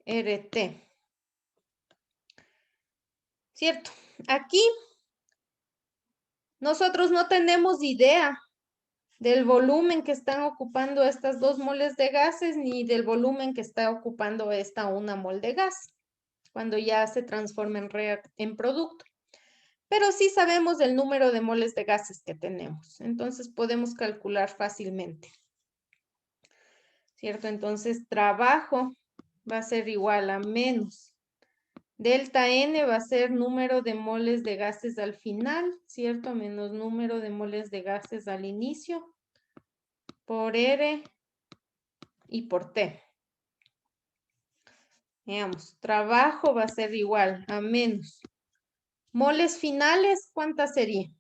Speaker 1: RT. ¿Cierto? Aquí nosotros no tenemos idea del volumen que están ocupando estas 2 moles de gases ni del volumen que está ocupando esta 1 mol de gas cuando ya se transforma en producto. Pero sí sabemos el número de moles de gases que tenemos. Entonces podemos calcular fácilmente. ¿Cierto? Entonces trabajo va a ser igual a menos delta N va a ser número de moles de gases al final, ¿cierto? Menos número de moles de gases al inicio por R y por T. Veamos, trabajo va a ser igual a menos moles finales, ¿cuántas serían?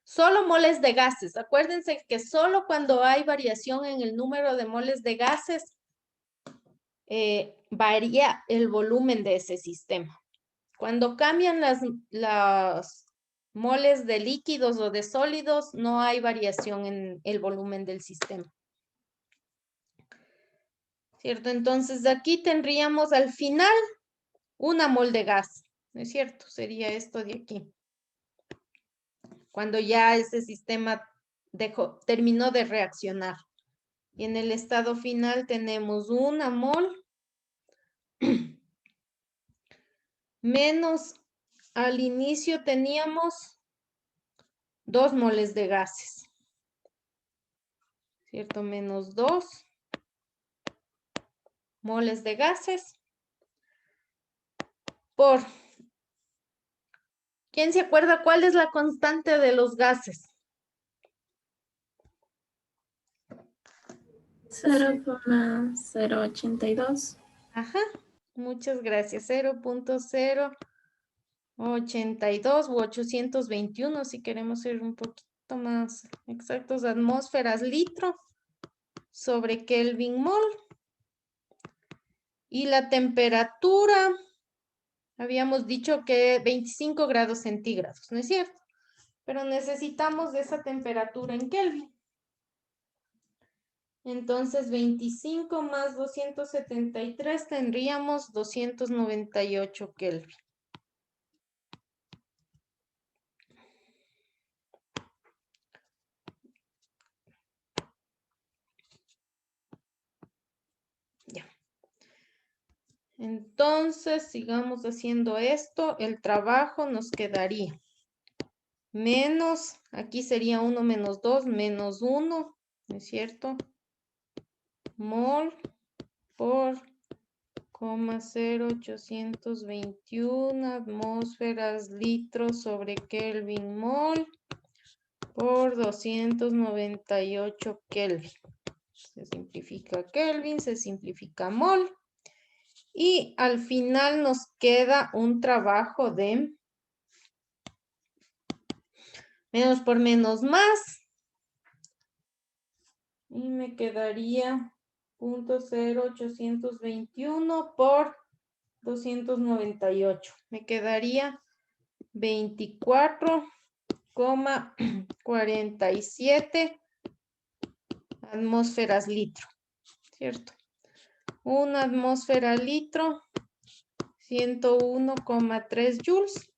Speaker 1: Solo moles de gases. Acuérdense que solo cuando hay variación en el número de moles de gases, varía el volumen de ese sistema. Cuando cambian las moles de líquidos o de sólidos, no hay variación en el volumen del sistema. ¿Cierto? Entonces, aquí tendríamos al final 1 mol de gas. ¿No es cierto? Sería esto de aquí. Cuando ya ese sistema terminó de reaccionar. Y en el estado final tenemos 1 mol menos al inicio teníamos 2 moles de gases. ¿Cierto? Menos 2 moles de gases por... ¿Quién se acuerda cuál es la constante de los gases?
Speaker 8: 0,082.
Speaker 1: Ajá, muchas gracias. 0.082 u 821, si queremos ser un poquito más exactos, atmósferas litro sobre Kelvin mol. Y la temperatura, habíamos dicho que 25 grados centígrados, ¿no es cierto? Pero necesitamos de esa temperatura en Kelvin. Entonces, 25 más 273 tendríamos 298 Kelvin. Ya. Entonces, sigamos haciendo esto. El trabajo nos quedaría menos, aquí sería 1 menos 2, menos 1, ¿no es cierto? Mol por 0,0821 atmósferas litros sobre Kelvin mol por 298 Kelvin. Se simplifica Kelvin, se simplifica mol. Y al final nos queda un trabajo de menos por menos más. Y me quedaría 0.0821 por 298. Me quedaría 24,47 atmósferas litro, ¿cierto? Una atmósfera litro, 101,3 joules.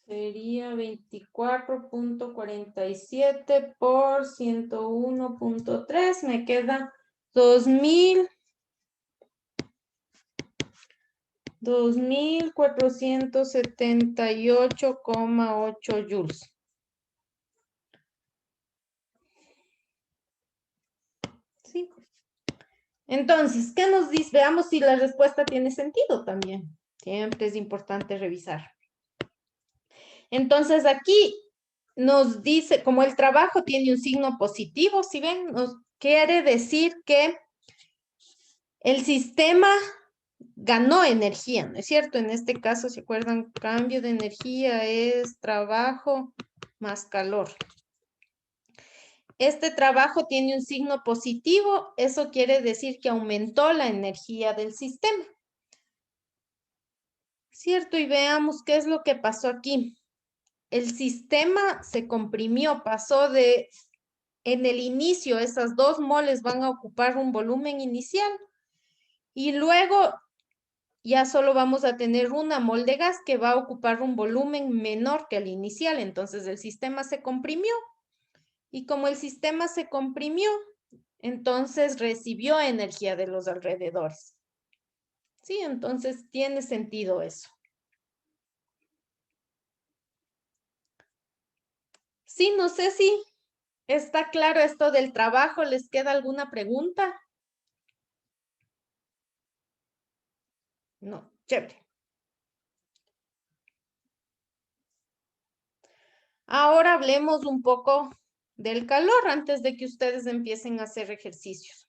Speaker 1: Sería 24.47 por 101.3. Me queda 2.478,8 joules. ¿Sí? Entonces, ¿qué nos dice? Veamos si la respuesta tiene sentido también. Siempre es importante revisar. Entonces, aquí nos dice, como el trabajo tiene un signo positivo, ¿sí ven? Nos quiere decir que el sistema ganó energía, ¿no es cierto? En este caso, ¿se acuerdan? Cambio de energía es trabajo más calor. Este trabajo tiene un signo positivo, eso quiere decir que aumentó la energía del sistema. ¿Cierto? Y veamos qué es lo que pasó aquí. El sistema se comprimió, pasó de, en el inicio, esas 2 moles van a ocupar un volumen inicial y luego ya solo vamos a tener 1 mol de gas que va a ocupar un volumen menor que el inicial. Entonces el sistema se comprimió y como el sistema se comprimió, entonces recibió energía de los alrededores. Sí, entonces tiene sentido eso. Sí, no sé si está claro esto del trabajo. ¿Les queda alguna pregunta? No, chévere. Ahora hablemos un poco del calor antes de que ustedes empiecen a hacer ejercicios.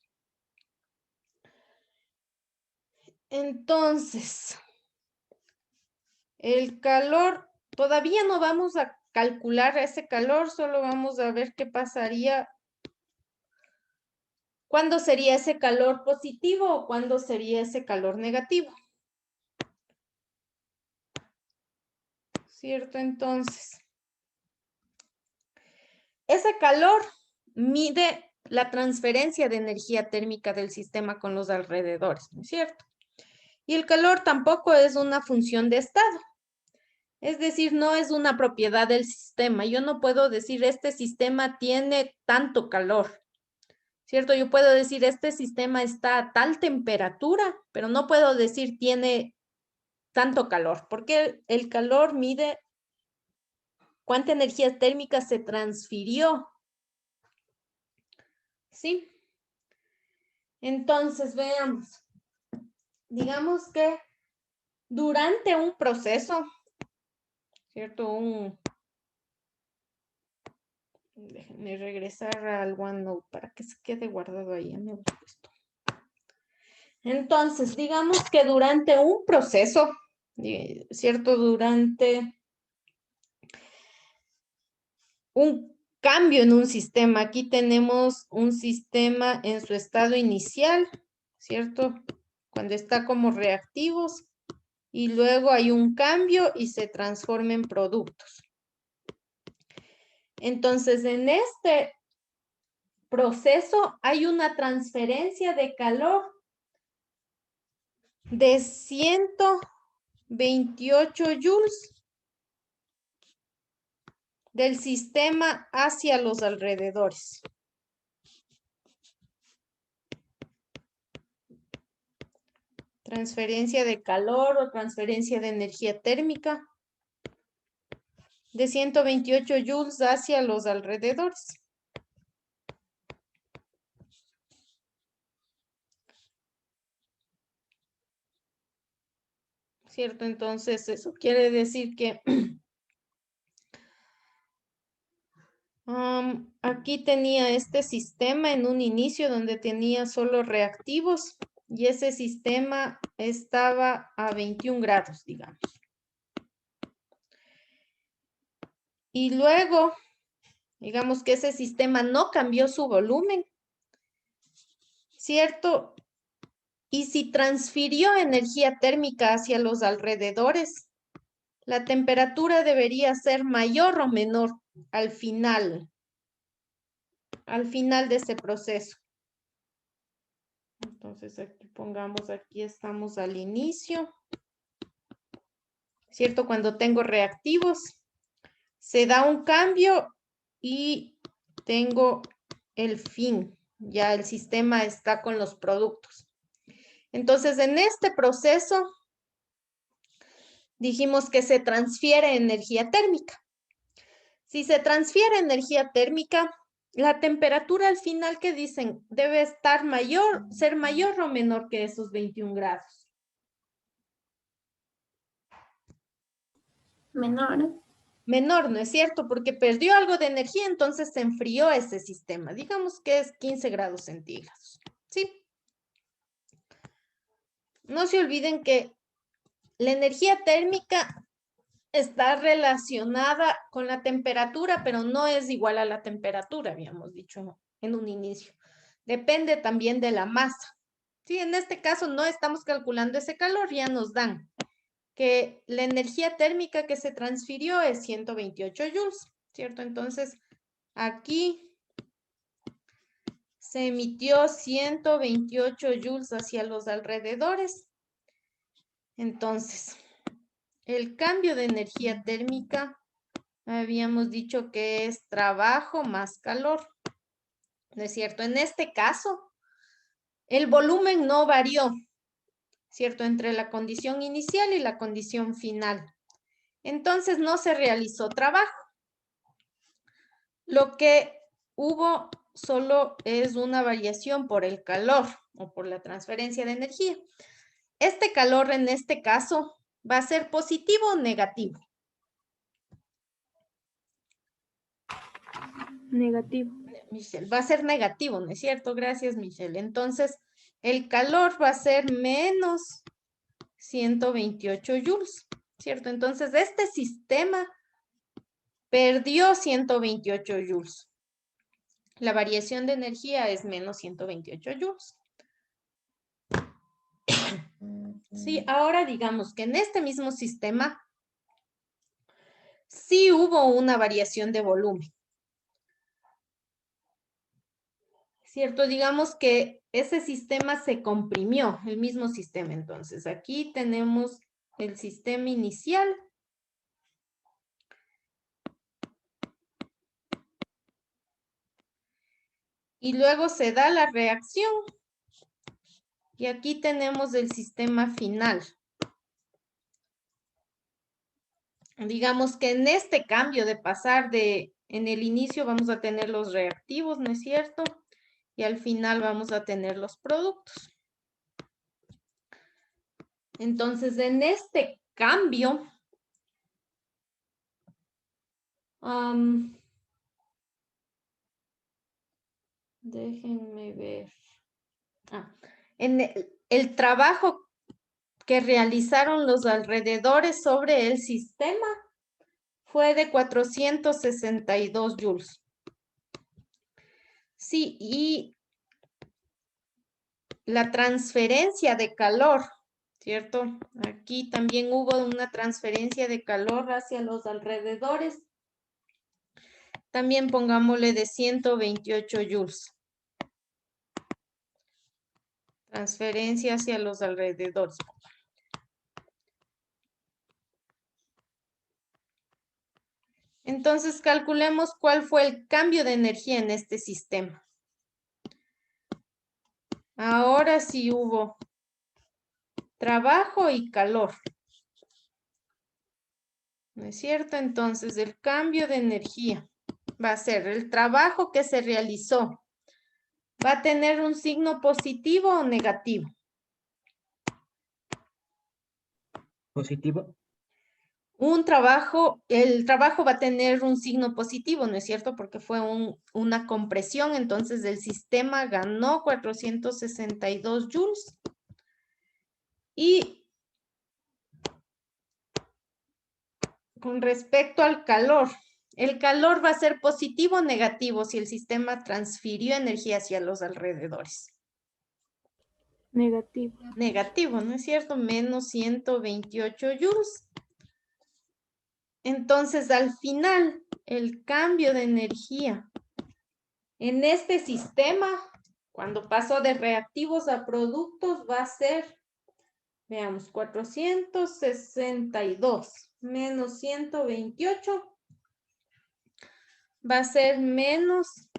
Speaker 1: Entonces, el calor, todavía no vamos a calcular ese calor, solo vamos a ver qué pasaría. ¿Cuándo sería ese calor positivo o cuándo sería ese calor negativo? ¿Cierto? Entonces, ese calor mide la transferencia de energía térmica del sistema con los alrededores, ¿no es cierto? Y el calor tampoco es una función de estado. Es decir, no es una propiedad del sistema. Yo no puedo decir este sistema tiene tanto calor, ¿cierto? Yo puedo decir este sistema está a tal temperatura, pero no puedo decir tiene tanto calor, porque el calor mide cuánta energía térmica se transfirió. ¿Sí? Entonces, veamos. Digamos que durante un proceso, ¿cierto? Déjenme regresar al OneNote para que se quede guardado ahí. Ya me he puesto. Entonces, digamos que durante un proceso, ¿cierto? Durante un cambio en un sistema. Aquí tenemos un sistema en su estado inicial, ¿cierto? Cuando está como reactivos y luego hay un cambio y se transforma en productos. Entonces, en este proceso hay una transferencia de calor de 128 joules del sistema hacia los alrededores. Transferencia de calor o transferencia de energía térmica de 128 joules hacia los alrededores. ¿Cierto? Entonces, eso quiere decir que aquí tenía este sistema en un inicio donde tenía solo reactivos y ese sistema estaba a 21 grados, digamos. Y luego, digamos que ese sistema no cambió su volumen, ¿cierto? Y si transfirió energía térmica hacia los alrededores, la temperatura debería ser mayor o menor al final de ese proceso. Entonces, aquí pongamos, aquí estamos al inicio, ¿cierto? Cuando tengo reactivos, se da un cambio y tengo el fin. Ya el sistema está con los productos. Entonces, en este proceso, dijimos que se transfiere energía térmica. Si se transfiere energía térmica, la temperatura al final que dicen debe estar mayor, ser mayor o menor que esos 21 grados.
Speaker 2: Menor.
Speaker 1: Menor, ¿no es cierto? Porque perdió algo de energía, entonces se enfrió ese sistema. Digamos que es 15 grados centígrados. ¿Sí? no se olviden que la energía térmica está relacionada con la temperatura, pero no es igual a la temperatura, habíamos dicho en un inicio. Depende también de la masa. Sí, en este caso no estamos calculando ese calor, ya nos dan que la energía térmica que se transfirió es 128 joules, ¿cierto? Entonces, aquí se emitió 128 joules hacia los alrededores. Entonces, el cambio de energía térmica, habíamos dicho que es trabajo más calor, ¿no es cierto? En este caso, el volumen no varió, ¿cierto? Entre la condición inicial y la condición final. Entonces, no se realizó trabajo. Lo que hubo solo es una variación por el calor o por la transferencia de energía. Este calor en este caso va a ser positivo o negativo.
Speaker 6: Negativo.
Speaker 1: Michelle, va a ser negativo, ¿no es cierto? Gracias, Michelle. Entonces, el calor va a ser menos 128 joules, ¿cierto? Entonces, este sistema perdió 128 joules. La variación de energía es menos 128 joules. Sí, ahora digamos que en este mismo sistema sí hubo una variación de volumen. ¿Cierto? Digamos que ese sistema se comprimió, el mismo sistema. Entonces, aquí tenemos el sistema inicial. Y luego se da la reacción. Y aquí tenemos el sistema final. Digamos que en este cambio de pasar en el inicio vamos a tener los reactivos, ¿no es cierto? Y al final vamos a tener los productos. Entonces, en este cambio, déjenme ver. En el trabajo que realizaron los alrededores sobre el sistema fue de 462 joules. Sí, y la transferencia de calor, ¿cierto? Aquí también hubo una transferencia de calor hacia los alrededores. También pongámosle de 128 joules. Transferencia hacia los alrededores. Entonces, calculemos cuál fue el cambio de energía en este sistema. Ahora sí hubo trabajo y calor. ¿No es cierto? Entonces, el cambio de energía va a ser el trabajo que se realizó. ¿Va a tener un signo positivo o negativo?
Speaker 4: Positivo.
Speaker 1: El trabajo va a tener un signo positivo, ¿no es cierto? Porque fue una compresión, entonces el sistema ganó 462 joules. Y con respecto al calor, el calor va a ser positivo o negativo si el sistema transfirió energía hacia los alrededores.
Speaker 6: Negativo.
Speaker 1: Negativo, ¿no es cierto? Menos 128 joules. Entonces, al final, el cambio de energía en este sistema, cuando pasó de reactivos a productos, va a ser, veamos, 462 menos 128 va a ser menos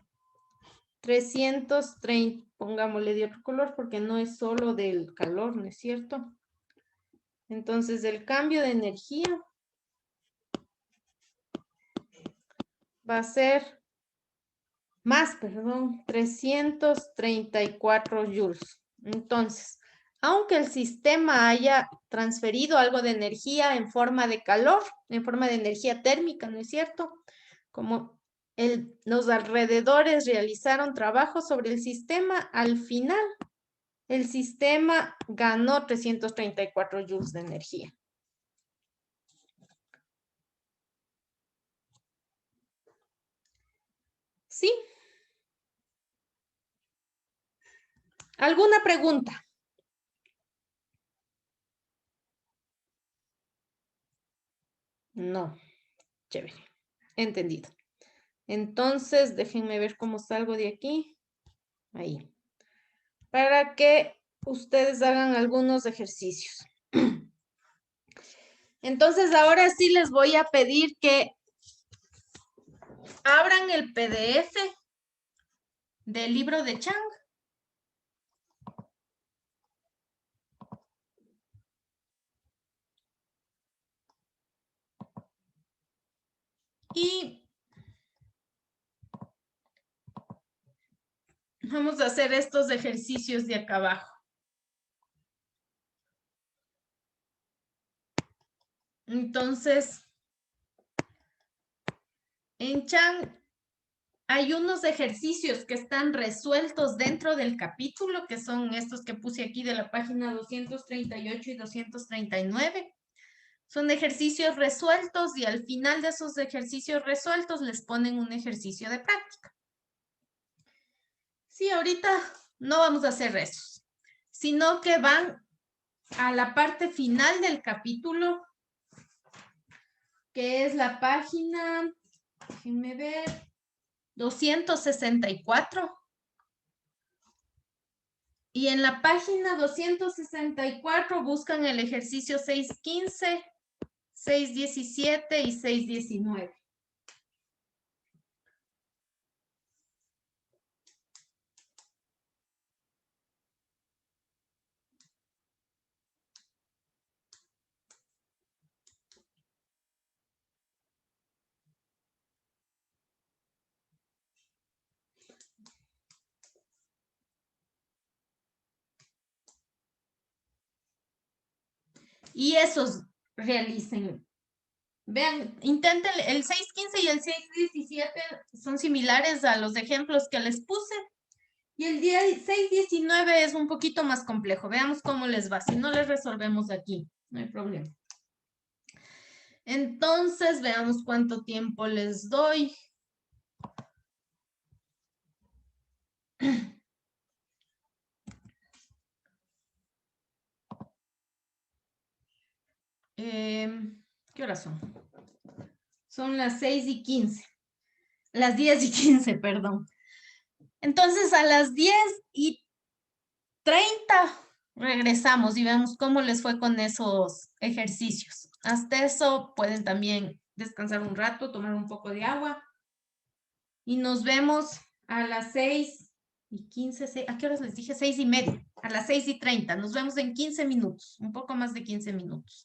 Speaker 1: 330, pongámosle de otro color porque no es solo del calor, ¿no es cierto? Entonces, el cambio de energía va a ser más, perdón, 334 joules. Entonces, aunque el sistema haya transferido algo de energía en forma de calor, en forma de energía térmica, ¿no es cierto? Como los alrededores realizaron trabajo sobre el sistema, al final el sistema ganó 334 joules de energía. ¿Sí? ¿Alguna pregunta? No. Chévere. Entendido. Entonces, déjenme ver cómo salgo de aquí. Ahí. Para que ustedes hagan algunos ejercicios. Entonces, ahora sí les voy a pedir que abran el PDF del libro de Chang. Y vamos a hacer estos ejercicios de acá abajo. Entonces, en Chang hay unos ejercicios que están resueltos dentro del capítulo, que son estos que puse aquí de la página 238 y 239. Son ejercicios resueltos y al final de esos ejercicios resueltos les ponen un ejercicio de práctica. Sí, ahorita no vamos a hacer esos, sino que van a la parte final del capítulo, que es la página, déjenme ver, 264. Y en la página 264 buscan el ejercicio 615, 617 y 619. Y esos realicen. Vean, intenten el 615 y el 617 son similares a los ejemplos que les puse. Y el 619 es un poquito más complejo. Veamos cómo les va. Si no les resolvemos aquí, no hay problema. Entonces, veamos cuánto tiempo les doy. ¿Qué horas son? Son las 6:15. Las 10:15, perdón. Entonces, a las 10:30 regresamos y vemos cómo les fue con esos ejercicios. Hasta eso pueden también descansar un rato, tomar un poco de agua. Y nos vemos a las 6:15. ¿A qué horas les dije? 6:30. A las 6:30. Nos vemos en 15 minutos, un poco más de 15 minutos.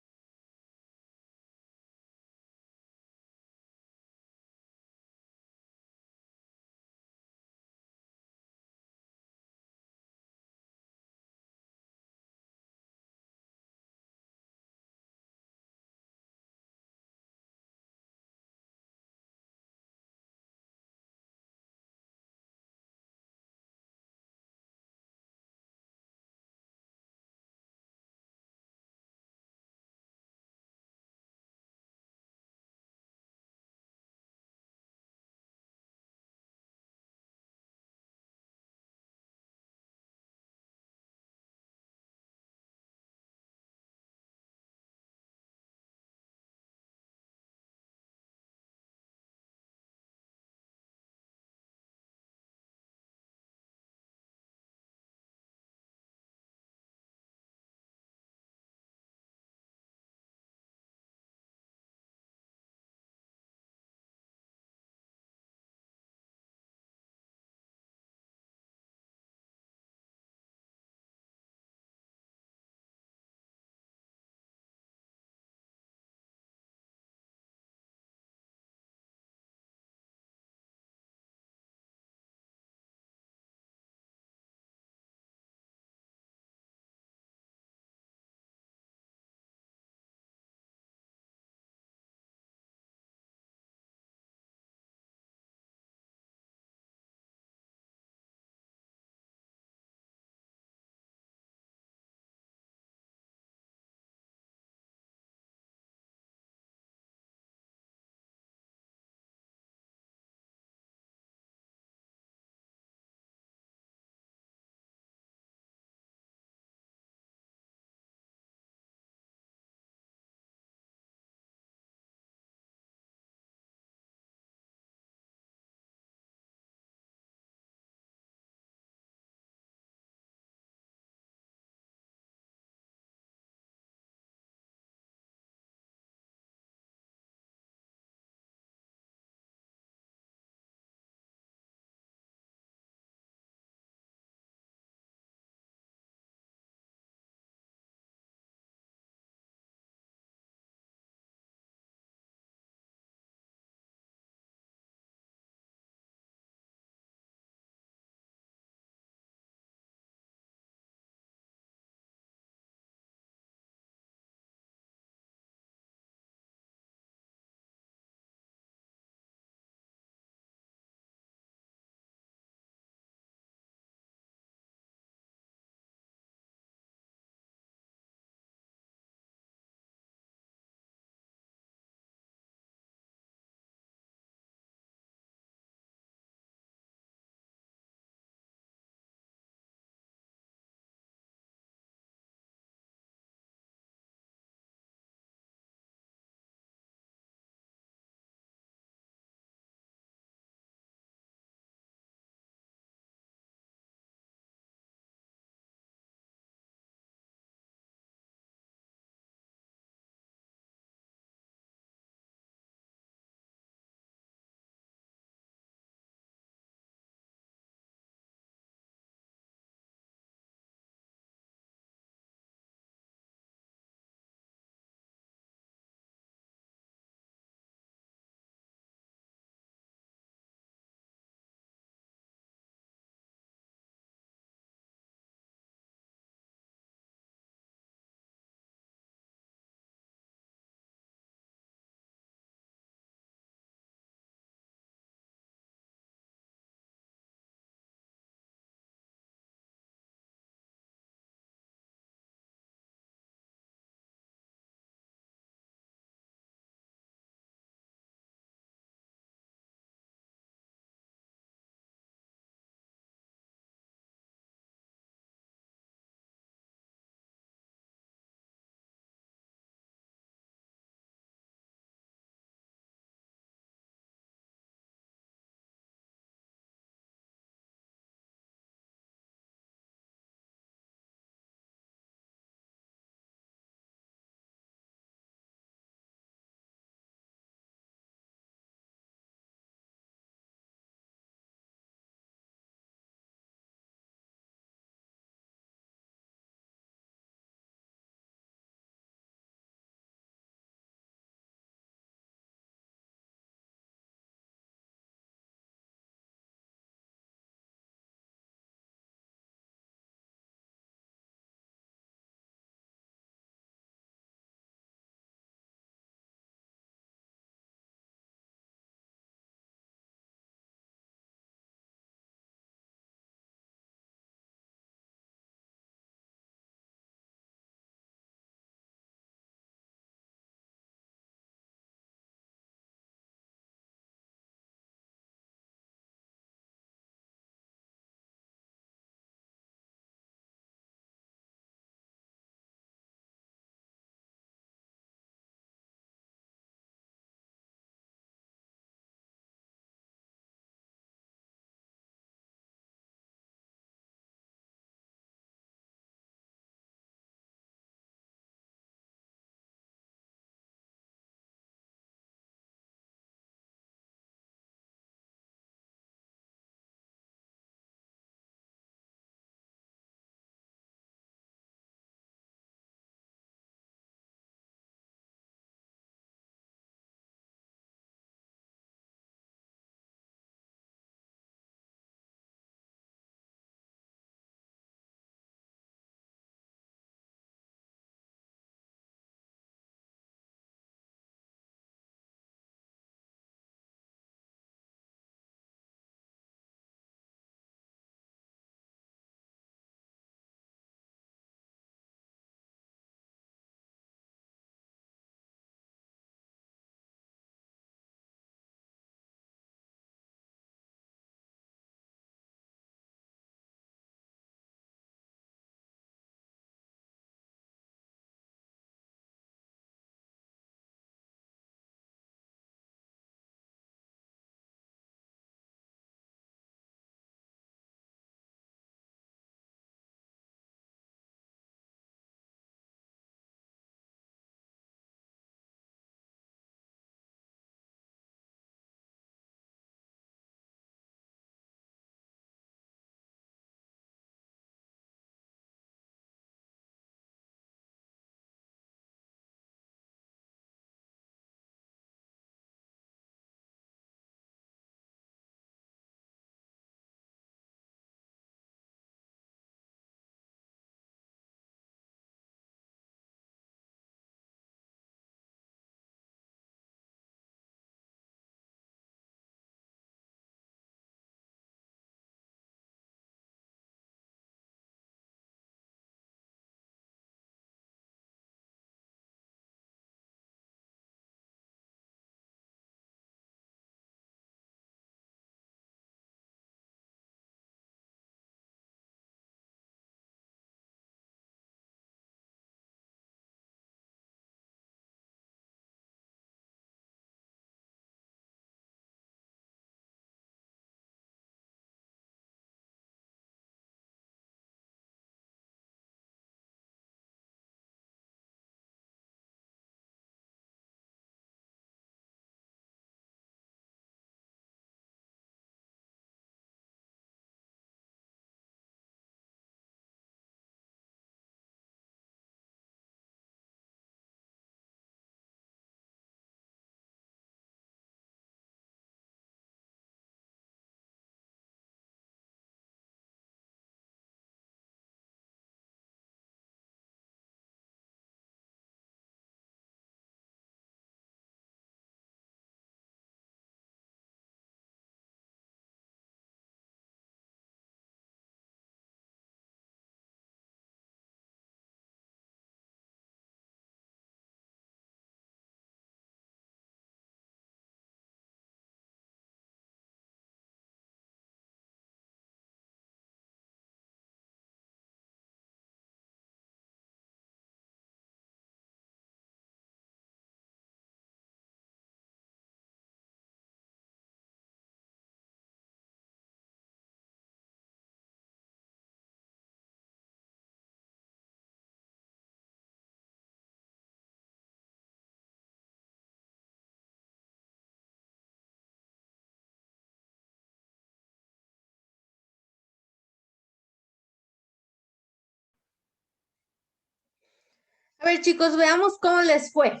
Speaker 1: ver, chicos, veamos cómo les fue.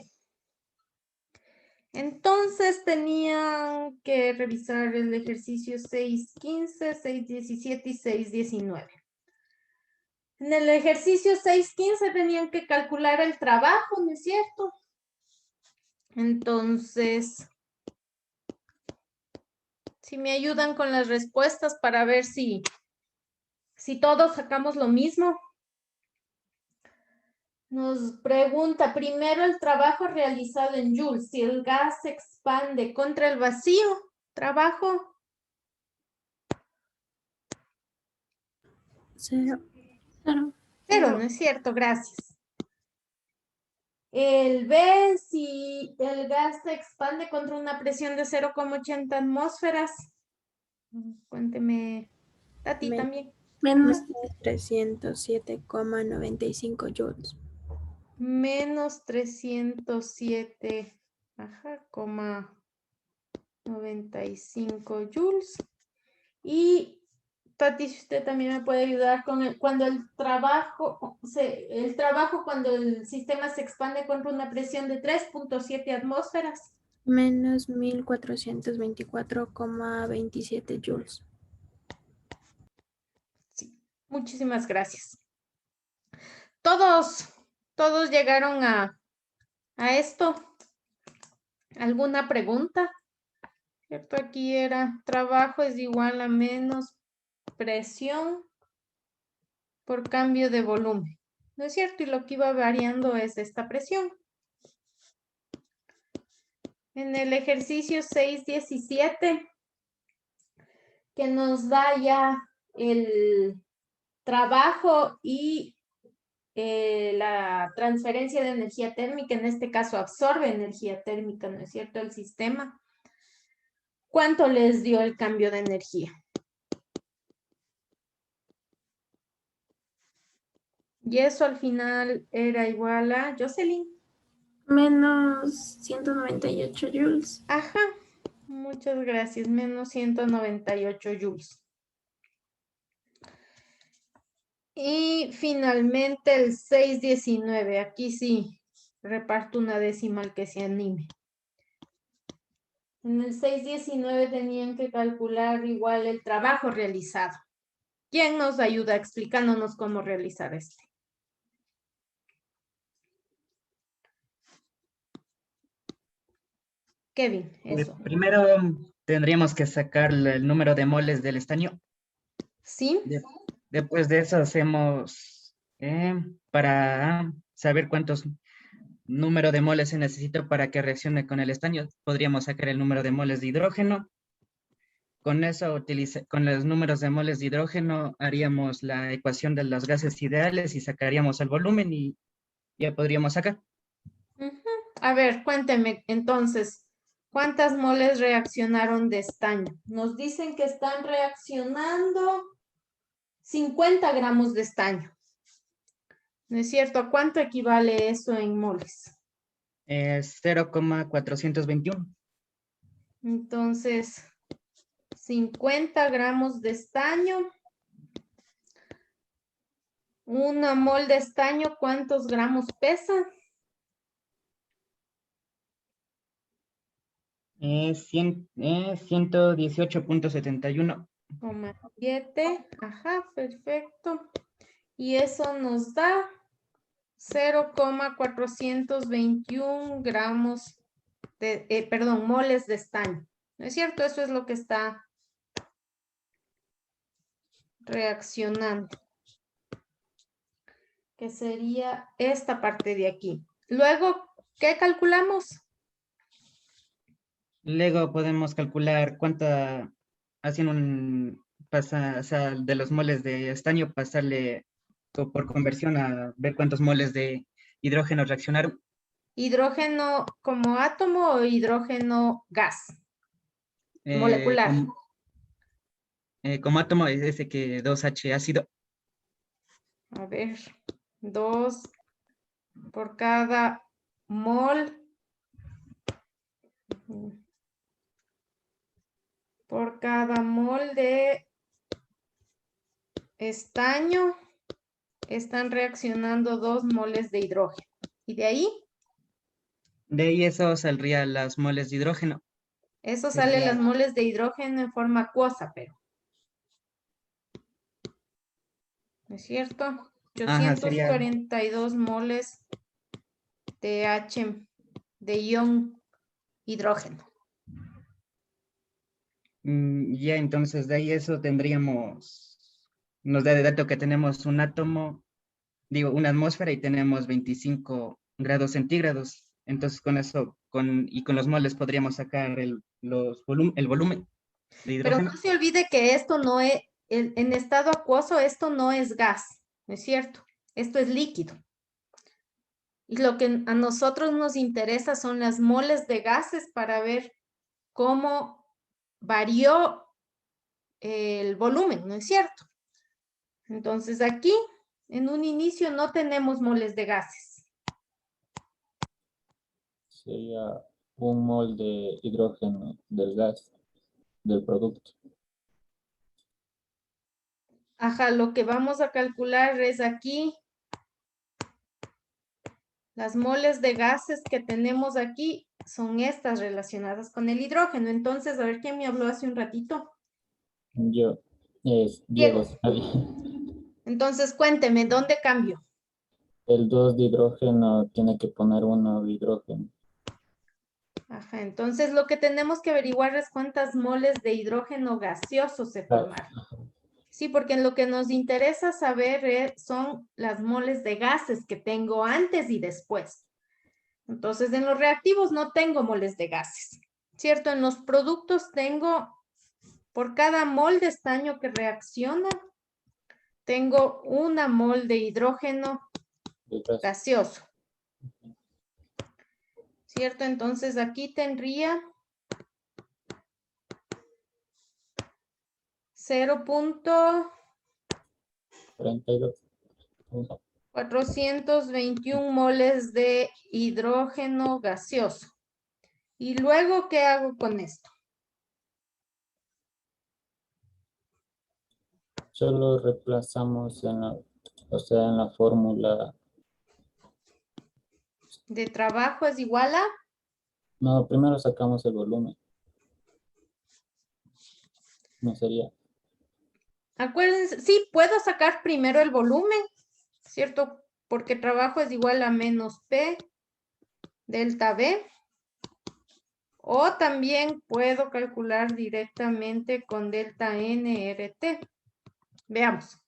Speaker 1: Entonces tenían que revisar el ejercicio 6.15, 6.17 y 6.19. En el ejercicio 6.15 tenían que calcular el trabajo, ¿no es cierto? Entonces, si me ayudan con las respuestas para ver si todos sacamos lo mismo. Nos pregunta primero el trabajo realizado en joules. Si el gas se expande contra el vacío, trabajo.
Speaker 6: 0. 0.
Speaker 1: Cero, ¿no es cierto? Gracias. El B, si el gas se expande contra una presión de 0,80 atmósferas. Cuénteme, Tati, también.
Speaker 6: Menos
Speaker 5: 307,95 joules.
Speaker 1: Menos 307, coma 95 joules. Y Tati, si usted también me puede ayudar con cuando el trabajo cuando el sistema se expande contra una presión de 3.7 atmósferas.
Speaker 5: Menos 1424,27 joules.
Speaker 1: Sí, muchísimas gracias. Todos llegaron a esto. ¿Alguna pregunta? ¿Cierto? Aquí era trabajo es igual a menos presión por cambio de volumen. ¿No es cierto? Y lo que iba variando es esta presión. En el ejercicio 6.17, que nos da ya el trabajo y la transferencia de energía térmica, en este caso absorbe energía térmica, ¿no es cierto? El sistema. ¿Cuánto les dio el cambio de energía? Y eso al final era igual a, Jocelyn.
Speaker 6: menos 198 joules.
Speaker 1: Ajá, muchas gracias, menos 198 joules. Y finalmente el 6.19, aquí sí, reparto una decimal que se anime. En el 6.19 tenían que calcular igual el trabajo realizado. ¿Quién nos ayuda explicándonos cómo realizar este? Kevin, eso.
Speaker 4: Primero tendríamos que sacar el número de moles del estaño.
Speaker 1: ¿Sí?
Speaker 4: Después de eso hacemos para saber cuántos número de moles se necesita para que reaccione con el estaño. Podríamos sacar el número de moles de hidrógeno. Con eso, con los números de moles de hidrógeno, haríamos la ecuación de los gases ideales y sacaríamos el volumen y ya podríamos sacar.
Speaker 1: A ver, cuénteme entonces, ¿cuántas moles reaccionaron de estaño? Nos dicen que están reaccionando 50 gramos de estaño. ¿No es cierto? ¿A cuánto equivale eso en moles?
Speaker 4: 0,421.
Speaker 1: Entonces, 50 gramos de estaño. Una mol de estaño, ¿cuántos gramos pesa?
Speaker 4: 118.71.
Speaker 1: 7, ajá, perfecto. Y eso nos da 0,421 gramos de, moles de estaño. ¿No es cierto? Eso es lo que está reaccionando. Que sería esta parte de aquí. Luego, ¿qué calculamos?
Speaker 4: Luego podemos calcular cuánta, haciendo o sea, de los moles de estaño, pasarle por conversión a ver cuántos moles de hidrógeno reaccionaron.
Speaker 1: ¿Hidrógeno como átomo o hidrógeno gas? Molecular.
Speaker 4: Como átomo es ese que 2H ácido.
Speaker 1: A ver, 2 por cada mol. Por cada mol de estaño están reaccionando 2 moles de hidrógeno. Y de ahí,
Speaker 4: De ahí eso saldría las moles de hidrógeno.
Speaker 1: eso sale
Speaker 4: Sería-
Speaker 1: las moles de hidrógeno en forma acuosa, pero. ¿No es cierto?
Speaker 4: Ajá, sería
Speaker 1: 842 moles de H, de ion hidrógeno.
Speaker 4: ya entonces de ahí eso tendríamos, nos da de dato que tenemos un átomo, digo, una atmósfera y tenemos 25 grados centígrados. Entonces con eso, y con los moles podríamos sacar el volumen de
Speaker 1: Pero
Speaker 4: hidrógeno.
Speaker 1: no se olvide que esto no es, en estado acuoso, esto no es gas, ¿no es cierto? Esto es líquido. Y lo que a nosotros nos interesa son las moles de gases para ver cómo varió el volumen, ¿no es cierto? Entonces aquí, en un inicio, no tenemos moles de gases.
Speaker 8: Sería un mol de hidrógeno del gas, del producto.
Speaker 1: Ajá, lo que vamos a calcular es aquí las moles de gases que tenemos aquí son estas relacionadas con el hidrógeno. Entonces, a ver quién me habló hace un ratito.
Speaker 8: Yo, es
Speaker 1: Diego.
Speaker 8: Diego.
Speaker 1: Entonces, cuénteme, ¿dónde cambio?
Speaker 8: El 2 de hidrógeno tiene que poner 1 de hidrógeno.
Speaker 1: Ajá, entonces lo que tenemos que averiguar es cuántas moles de hidrógeno gaseoso se formaron. Sí, porque lo que nos interesa saber son las moles de gases que tengo antes y después. Entonces, en los reactivos no tengo moles de gases, ¿cierto? En los productos tengo, por cada mol de estaño que reacciona, tengo una mol de hidrógeno
Speaker 8: De gas.
Speaker 1: gaseoso, ¿cierto? Entonces, aquí tendría
Speaker 8: 42.
Speaker 1: 0.421 moles de hidrógeno gaseoso. ¿Y luego qué hago con esto?
Speaker 8: Solo reemplazamos en la, o sea, en la fórmula.
Speaker 1: De trabajo es igual a,
Speaker 8: No, primero sacamos el volumen. No sería.
Speaker 1: acuérdense, sí, puedo sacar primero el volumen, ¿cierto? Porque trabajo es igual a menos P delta B. O también puedo calcular directamente con delta N RT. Veamos.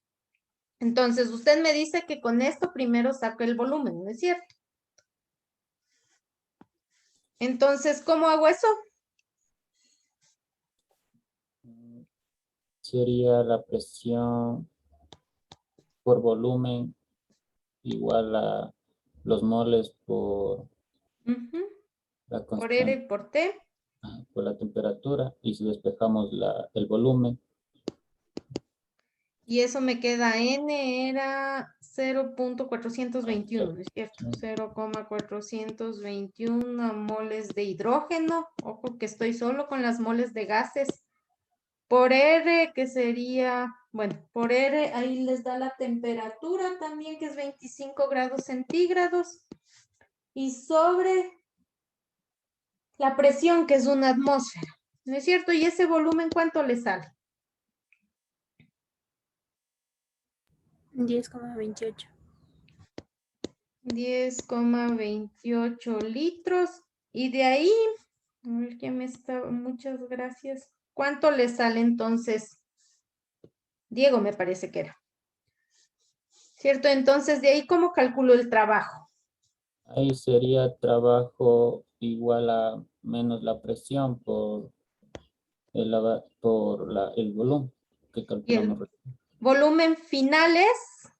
Speaker 1: Entonces, usted me dice que con esto primero saco el volumen, ¿no es cierto? Entonces, ¿cómo hago eso?
Speaker 8: Sería la presión por volumen igual a los moles por
Speaker 1: Ujú.
Speaker 8: la
Speaker 1: Por R
Speaker 8: constante,
Speaker 1: y por T.
Speaker 8: por la temperatura, y si despejamos el volumen,
Speaker 1: Y eso me queda N era 0.421, ¿no es cierto? 0,421 moles de hidrógeno. Ojo que estoy solo con las moles de gases. Por R, que sería, bueno, por R ahí les da la temperatura también, que es 25 grados centígrados. Y sobre la presión, que es una atmósfera, ¿no es cierto? ¿Y ese volumen cuánto le sale?
Speaker 5: 10,28.
Speaker 1: 10,28 litros. Y de ahí, a ver quién me está, muchas gracias. ¿Cuánto le sale entonces? Diego me parece que era. ¿Cierto? Entonces, de ahí, ¿cómo calculo el trabajo?
Speaker 8: ahí sería trabajo igual a menos la presión por el volumen que
Speaker 1: Y
Speaker 8: calculamos.
Speaker 1: el volumen final es,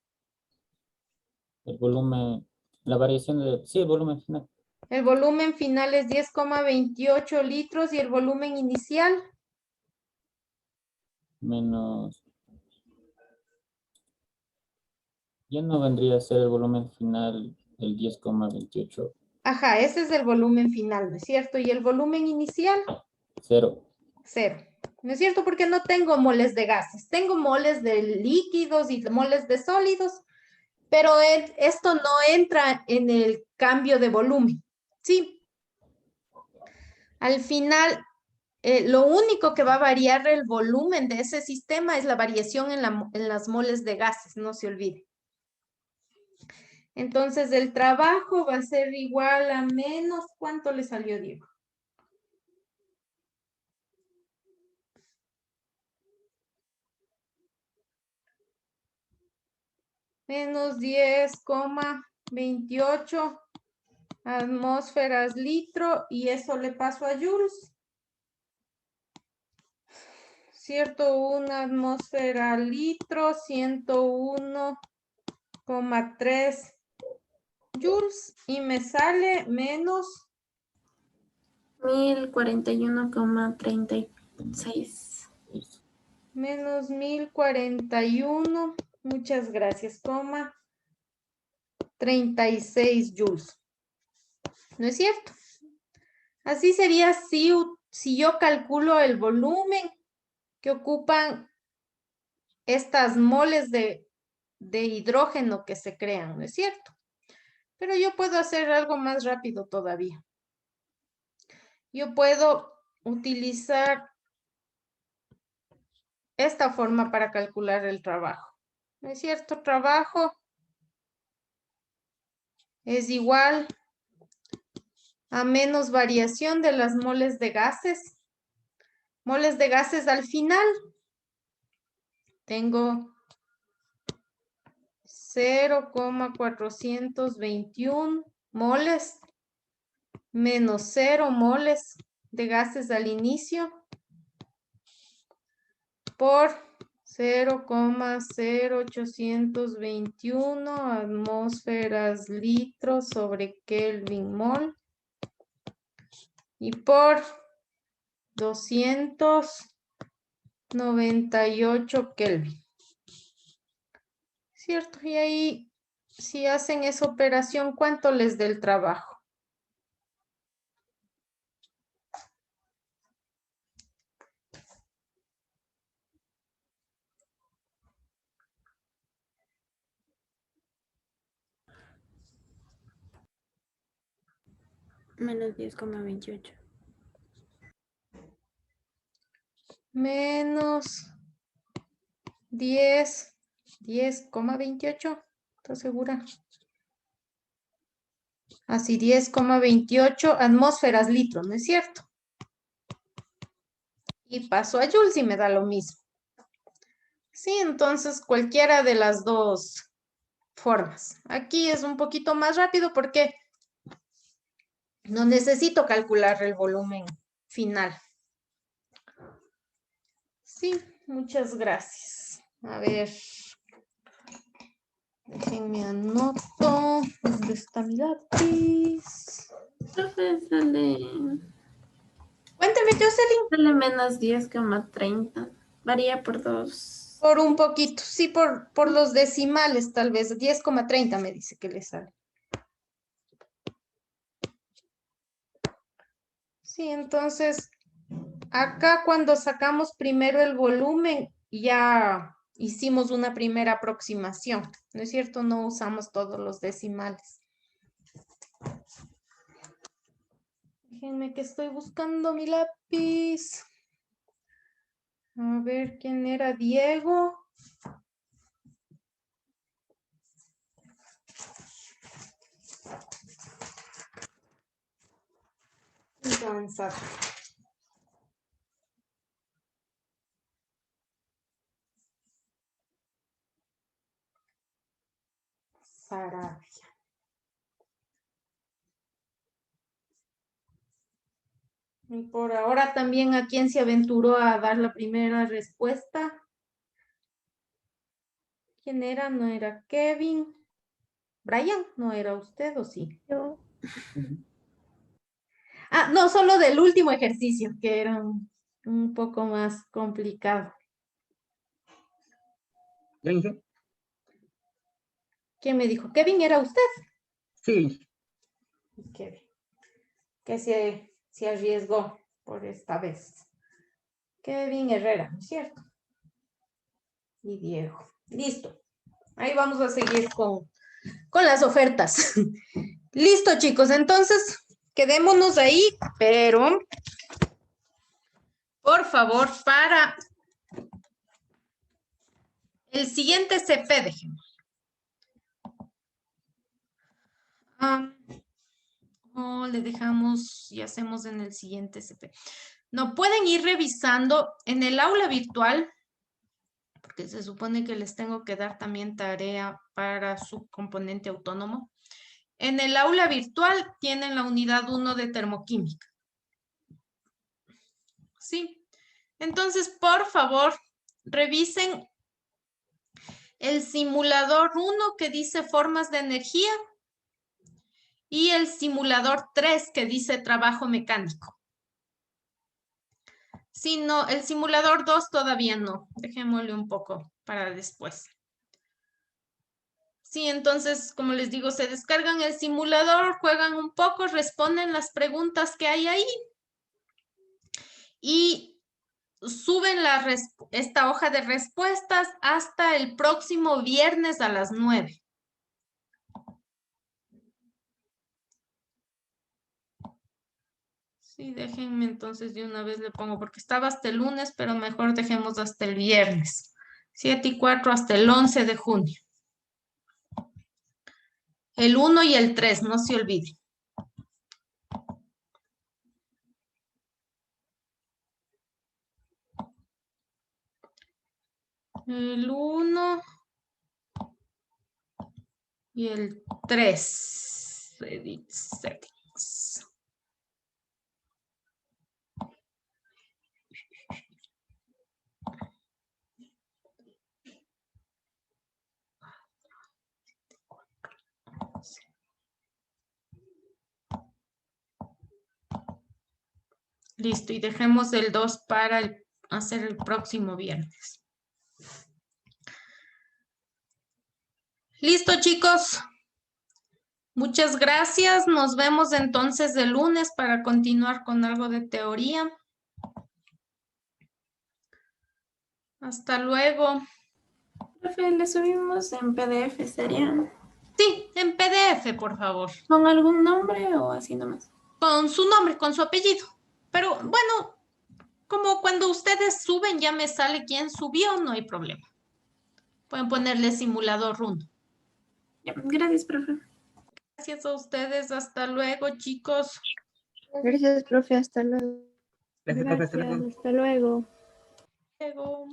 Speaker 8: El volumen, la variación de, sí, el volumen final,
Speaker 1: el volumen final es 10,28 litros y el volumen inicial,
Speaker 8: menos, ya no vendría a ser el volumen final el 10,28,
Speaker 1: ajá, ese es el volumen final, ¿no es cierto? Y el volumen inicial,
Speaker 8: 0.
Speaker 1: 0. ¿No es cierto? Porque no tengo moles de gases, tengo moles de líquidos y moles de sólidos, pero esto no entra en el cambio de volumen, ¿sí? Al final, lo único que va a variar el volumen de ese sistema es la variación en las moles de gases, no se olvide. Entonces, el trabajo va a ser igual a menos, ¿cuánto le salió, Diego? Menos 10,28 atmósferas litro, y eso le paso a joules. ¿Cierto? Una atmósfera litro, 101,3 joules, y me sale menos
Speaker 6: 1041,36.
Speaker 1: menos 1041, muchas gracias, 36 joules. ¿No es cierto? Así sería si yo calculo el volumen que ocupan estas moles de hidrógeno que se crean, ¿no es cierto? Pero yo puedo hacer algo más rápido todavía. Yo puedo utilizar esta forma para calcular el trabajo. ¿No es cierto? Trabajo es igual a menos variación de las moles de gases. Moles de gases al final. Tengo 0,421 moles menos 0 moles de gases al inicio por 0,0821 atmósferas litros sobre Kelvin mol, y por 298 Kelvin. ¿Cierto? Y ahí, si hacen esa operación, ¿cuánto les da el trabajo?
Speaker 5: Menos 10,28.
Speaker 1: Menos 10,28. ¿Estás segura? Así, 10,28 atmósferas litros, ¿no es cierto? Y paso a joules y me da lo mismo. Sí, entonces cualquiera de las dos formas. Aquí es un poquito más rápido porque no necesito calcular el volumen final. Sí, muchas gracias. A ver. Déjenme anoto. ¿Dónde está mi lápiz?
Speaker 6: Profe, sale
Speaker 1: Cuénteme, Jocelyn.
Speaker 6: menos 10,30. Varía por 2.
Speaker 1: Por un poquito, sí, por los decimales tal vez. 10,30 me dice que le sale. Sí, entonces, acá cuando sacamos primero el volumen, ya hicimos una primera aproximación, ¿no es cierto? No usamos todos los decimales. Déjenme que estoy buscando mi lápiz. A ver, ¿quién era Diego? Vamos a avanzar. Sarabia. Y por ahora también, ¿a quién se aventuró a dar la primera respuesta? ¿Quién era? ¿No era Kevin? ¿Brian? ¿No era usted o sí?
Speaker 5: Yo.
Speaker 1: Ah, no, solo del último ejercicio, que era un poco más complicado.
Speaker 4: ¿Ya dije?
Speaker 1: ¿Quién me dijo? ¿Kevin era usted?
Speaker 4: Sí.
Speaker 1: Kevin. Que se arriesgó por esta vez. Kevin Herrera, ¿no es cierto? Y Diego. Listo. Ahí vamos a seguir con con las ofertas. Listo, chicos, entonces quedémonos ahí, pero por favor, para el siguiente CP, déjenme. O le dejamos y hacemos en el siguiente CP. No, pueden ir revisando en el aula virtual, porque se supone que les tengo que dar también tarea para su componente autónomo. En el aula virtual tienen la unidad 1 de termoquímica. ¿Sí? Entonces, por favor, revisen el simulador 1 que dice formas de energía y el simulador 3 que dice trabajo mecánico. Sí, no, el simulador 2 todavía no. Dejémosle un poco para después. Sí, entonces, como les digo, se descargan el simulador, juegan un poco, responden las preguntas que hay ahí y suben esta hoja de respuestas hasta el próximo viernes a las 9. Sí, déjenme entonces de una vez le pongo, porque estaba hasta el lunes, pero mejor dejemos hasta el viernes. 7 y 4 hasta el 11 de junio. El 1 y el 3, no se olviden. El 1 y el 3. Edit settings. Listo, y dejemos el 2 para hacer el próximo viernes. Listo, chicos. Muchas gracias. Nos vemos entonces el lunes para continuar con algo de teoría. Hasta luego.
Speaker 6: Profe, le subimos en PDF, ¿sería?
Speaker 1: Sí, en PDF, por favor.
Speaker 6: ¿Con algún nombre o así nomás?
Speaker 1: Con su nombre, con su apellido. Pero bueno, como cuando ustedes suben ya me sale quién subió, no hay problema. Pueden ponerle simulador 1.
Speaker 6: Ya, gracias, profe.
Speaker 1: Gracias a ustedes. Hasta luego, chicos.
Speaker 2: Gracias, profe. Hasta luego.
Speaker 4: Gracias, profe, hasta luego.
Speaker 5: Gracias, hasta luego.
Speaker 1: Luego.